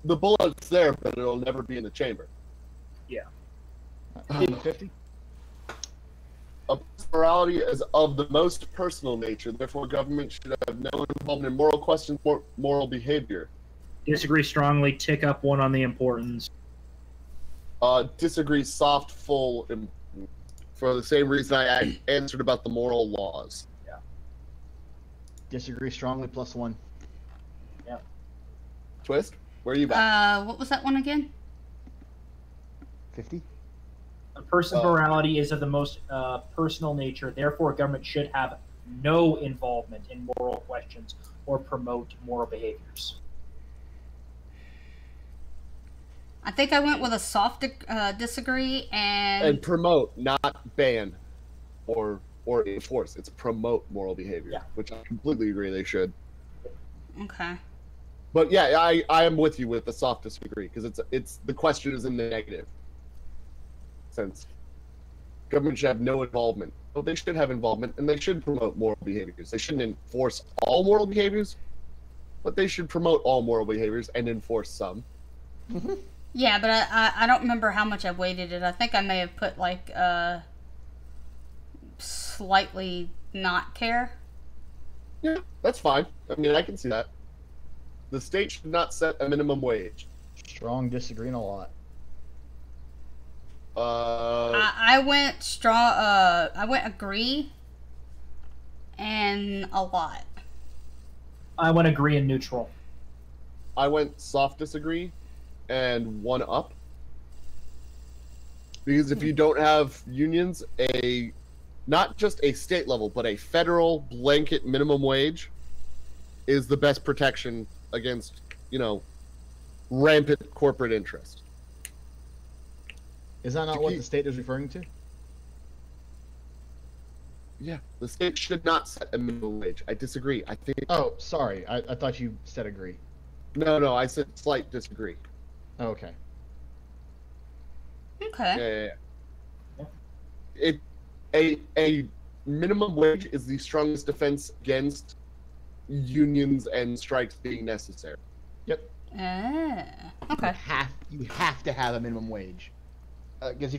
The bullet's there, but it'll never be in the chamber. Yeah. 50-50? Morality is of the most personal nature, therefore government should have no involvement in moral questions or moral behavior. Disagree strongly. Tick up one on the importance. Disagree soft, full, for the same reason I answered about the moral laws. Yeah. Disagree strongly, +1. Yeah. Twist, where are you back? What was that one again? 50? A person's morality is of the most personal nature. Therefore, government should have no involvement in moral questions or promote moral behaviors. I think I went with a soft disagree And promote, not ban or enforce. It's promote moral behavior, Yeah. which I completely agree they should. Okay. But yeah, I am with you with the soft disagree because it's the question is in the negative sense. Government should have no involvement. Well, they should have involvement and they should promote moral behaviors. They shouldn't enforce all moral behaviors, but they should promote all moral behaviors and enforce some. Yeah, but I don't remember how much I weighted it. I think I may have put like slightly not care. Yeah, that's fine. I mean, I can see that. The state should not set a minimum wage. Strong disagreeing a lot. I went strong. I went agree, and a lot. I went agree and neutral. I went soft disagree and 1 up. Because if you don't have unions, not just a state level, but a federal blanket minimum wage is the best protection against, rampant corporate interest. Is that not what the state is referring to? Yeah, the state should not set a minimum wage. I disagree. I think. Oh, sorry. I thought you said agree. No, I said slight disagree. Oh, okay. Okay. Yeah. A minimum wage is the strongest defense against unions and strikes being necessary. Yep. Okay. You have to have a minimum wage. Because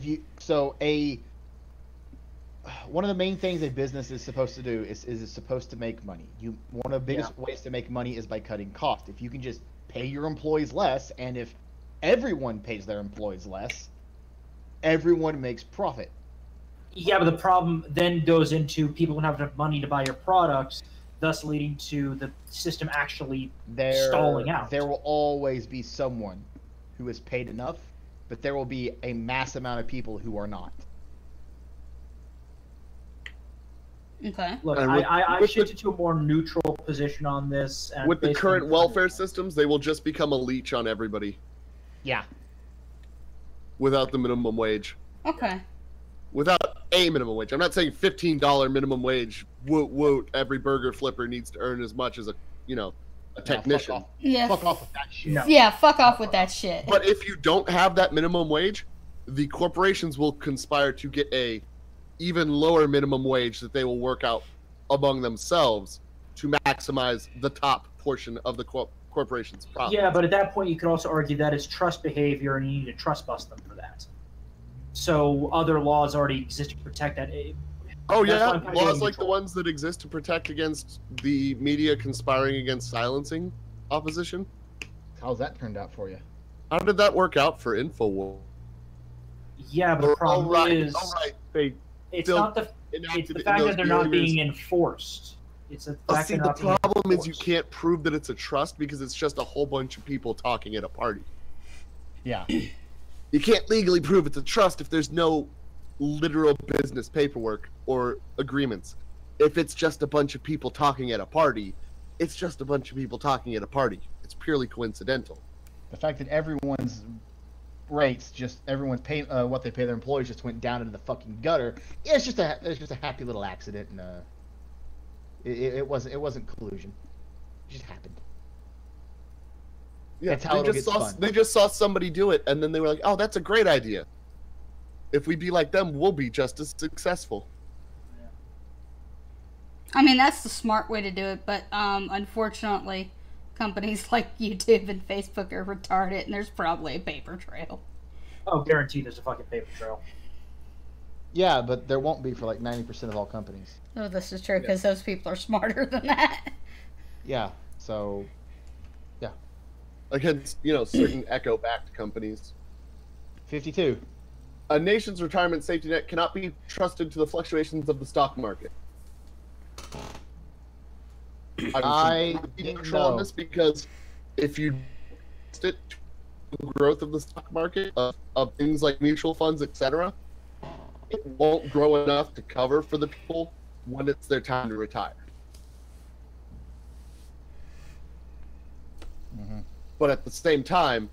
one of the main things a business is supposed to do is it's supposed to make money. One of the biggest ways to make money is by cutting cost. If you can just pay your employees less, and if everyone pays their employees less, everyone makes profit. Yeah, but the problem then goes into people don't have enough money to buy your products, thus leading to the system actually stalling out. There will always be someone who is paid enough, but there will be a mass amount of people who are not. Okay. Look, I shifted to a more neutral position on this. And with the current welfare systems, they will just become a leech on everybody. Yeah. Without the minimum wage. Okay. Without a minimum wage. I'm not saying $15 minimum wage. Woot woot. Every burger flipper needs to earn as much as a technician. Fuck off with that shit. No. Yeah, fuck off with that shit. But if you don't have that minimum wage, the corporations will conspire to get a even lower minimum wage that they will work out among themselves to maximize the top portion of the corporation's profit. Yeah, but at that point, you could also argue that it's trust behavior, and you need to trust bust them for that. So other laws already exist to protect that. Oh yeah, laws like the ones that exist to protect against the media conspiring against silencing opposition. How's that turned out for you? How did that work out for InfoWars? Yeah, but the problem is, it's not the fact that they're not being enforced. It's the fact they're not being enforced. The problem is you can't prove that it's a trust because it's just a whole bunch of people talking at a party. Yeah. You can't legally prove it's a trust if there's no literal business paperwork or agreements. If it's just a bunch of people talking at a party, it's just a bunch of people talking at a party. It's purely coincidental. The fact that everyone's rates, everyone's pay what they pay their employees, just went down into the fucking gutter. Yeah, it's just a happy little accident, and it wasn't collusion. It just happened. Yeah, That's how they just saw somebody do it, and then they were like, "Oh, that's a great idea. If we be like them, we'll be just as successful." I mean, that's the smart way to do it, but unfortunately, companies like YouTube and Facebook are retarded, and there's probably a paper trail. Oh, guaranteed there's a fucking paper trail. Yeah, but there won't be for like 90% of all companies. Oh, this is true, because those people are smarter than that. Yeah, so, yeah. Against, certain echo-backed companies. 52. A nation's retirement safety net cannot be trusted to the fluctuations of the stock market. I'm neutral on this because if you trust it to the growth of the stock market, of things like mutual funds, etc., it won't grow enough to cover for the people when it's their time to retire. Mm-hmm. But at the same time,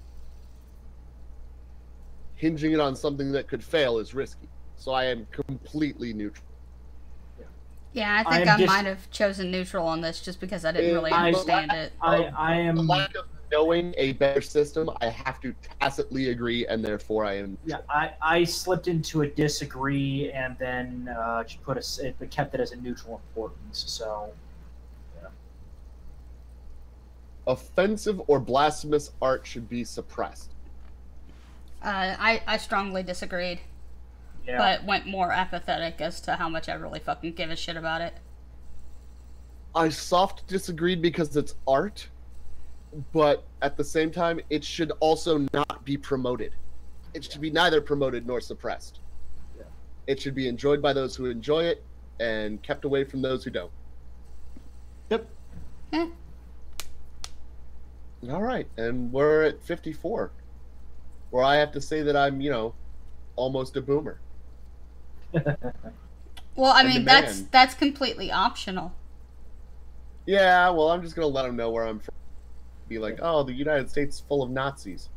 hinging it on something that could fail is risky. So I am completely neutral. Yeah, I think I might have chosen neutral on this just because I didn't really understand it. I am... The lack of knowing a better system, I have to tacitly agree, and therefore I am... Yeah, I slipped into a disagree and then kept it as a neutral importance, so... Yeah. Offensive or blasphemous art should be suppressed. I strongly disagreed. Yeah. But went more apathetic as to how much I really fucking give a shit about it. I soft disagreed because it's art, but at the same time, it should also not be promoted. It should be neither promoted nor suppressed. Yeah. It should be enjoyed by those who enjoy it and kept away from those who don't. Yep. Eh. All right, and we're at 54, where I have to say that I'm, almost a boomer. Well, I mean, that's completely optional. Yeah, well, I'm just gonna let them know where I'm from. Be like, oh, the United States is full of Nazis.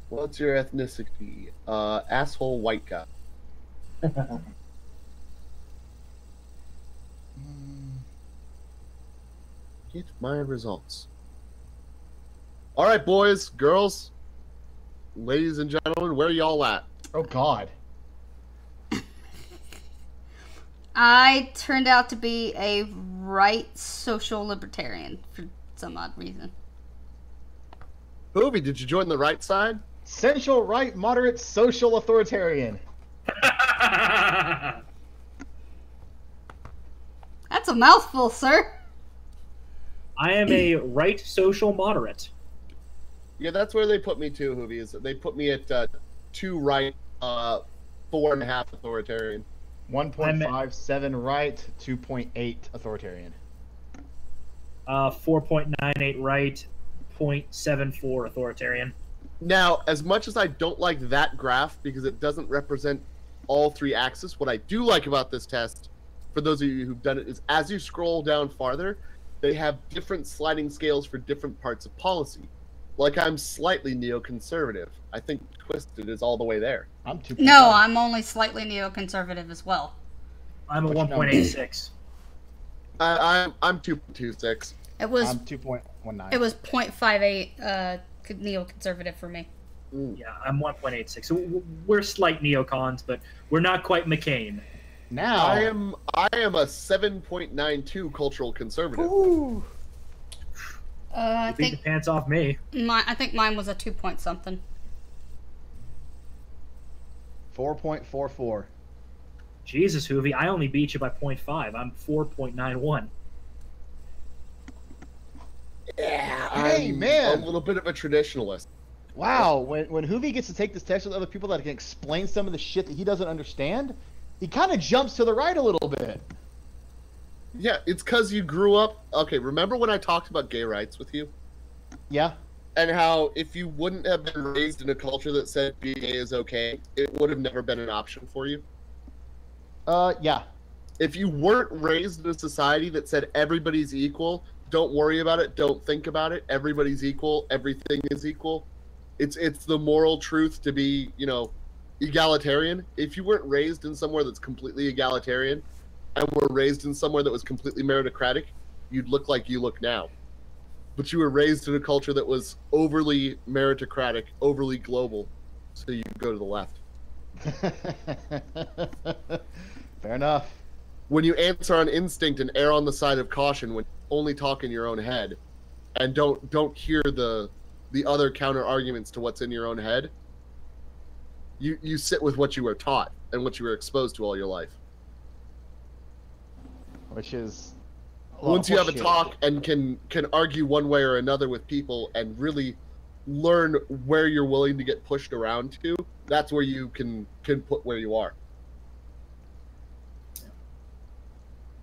What's your ethnicity? Asshole white guy. Get my results. All right, boys, girls, ladies and gentlemen, where y'all at? Oh, God. I turned out to be a right social libertarian for some odd reason. Hoovy, did you join the right side? Central right moderate social authoritarian. That's a mouthful, sir. I am a right social moderate. Yeah, that's where they put me too, Hoovy. Is they put me at 2 right, 4.5 authoritarian. 1.57 right, 2.8 authoritarian. 4.98 right, 0.74 authoritarian. Now, as much as I don't like that graph because it doesn't represent all 3 axes, what I do like about this test, for those of you who've done it, is as you scroll down farther, they have different sliding scales for different parts of policy. Like, I'm slightly neoconservative. I think Twisted is all the way there. I'm 2. No, I'm only slightly neoconservative as well. I'm a 1.86. I'm 2.26. It was I'm 2.19. It was 0.58 neoconservative for me. Yeah, I'm 1.86. So we're slight neocons, but we're not quite McCain. Now I am a 7.92 cultural conservative. Ooh. I Beat the think pants off me. I think mine was a 2 point something. 4.44. Jesus, Hoovy, I only beat you by 0.5. I'm 4.91. Yeah, Hey, I'm man. a little bit of a traditionalist. Wow, when Hoovy gets to take this test with other people that can explain some of the shit that he doesn't understand, he kind of jumps to the right a little bit. Yeah, it's because you grew up... Okay, remember when I talked about gay rights with you? Yeah. And how if you wouldn't have been raised in a culture that said being gay is okay, it would have never been an option for you? Yeah. If you weren't raised in a society that said everybody's equal, don't worry about it, don't think about it, everybody's equal, everything is equal, it's the moral truth to be, egalitarian. If you weren't raised in somewhere that's completely egalitarian and were raised in somewhere that was completely meritocratic, you'd look like you look now. But you were raised in a culture that was overly meritocratic, overly global, so you go to the left. Fair enough. When you answer on instinct and err on the side of caution, when you only talk in your own head, and don't hear the other counter arguments to what's in your own head, you sit with what you were taught and what you were exposed to all your life. Which is once you have a talk and can argue one way or another with people and really learn where you're willing to get pushed around to, that's where you can put where you are.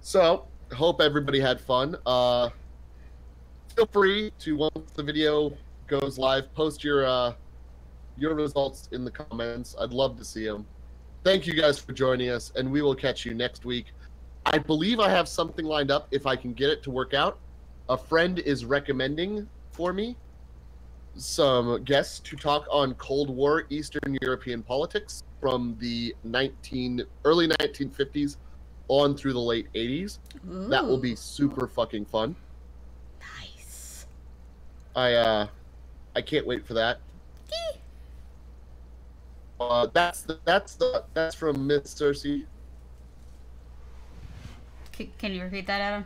So, hope everybody had fun. Feel free to, once the video goes live, post your results in the comments. I'd love to see them. Thank you guys for joining us, and we will catch you next week. I believe I have something lined up if I can get it to work out. A friend is recommending for me some guests to talk on Cold War Eastern European politics from the early 1950s on through the late 80s. Ooh. That will be super fucking fun. Nice. I can't wait for that. That's from Miss Cersei. Can you repeat that, Adam?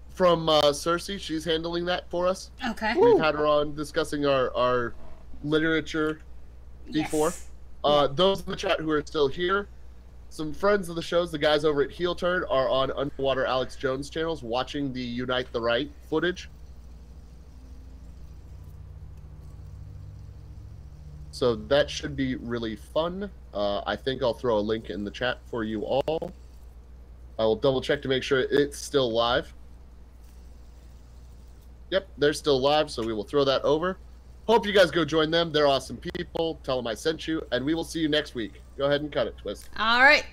From Cersei, she's handling that for us. Okay. We've had her on discussing our literature before. Yes. Those in the chat who are still here, some friends of the shows, the guys over at Heel Turn, are on Underwater Alex Jones channels watching the Unite the Right footage. So that should be really fun. I think I'll throw a link in the chat for you all. I will double check to make sure it's still live. Yep, they're still live, so we will throw that over. Hope you guys go join them. They're awesome people. Tell them I sent you, and we will see you next week. Go ahead and cut it, Twist. All right.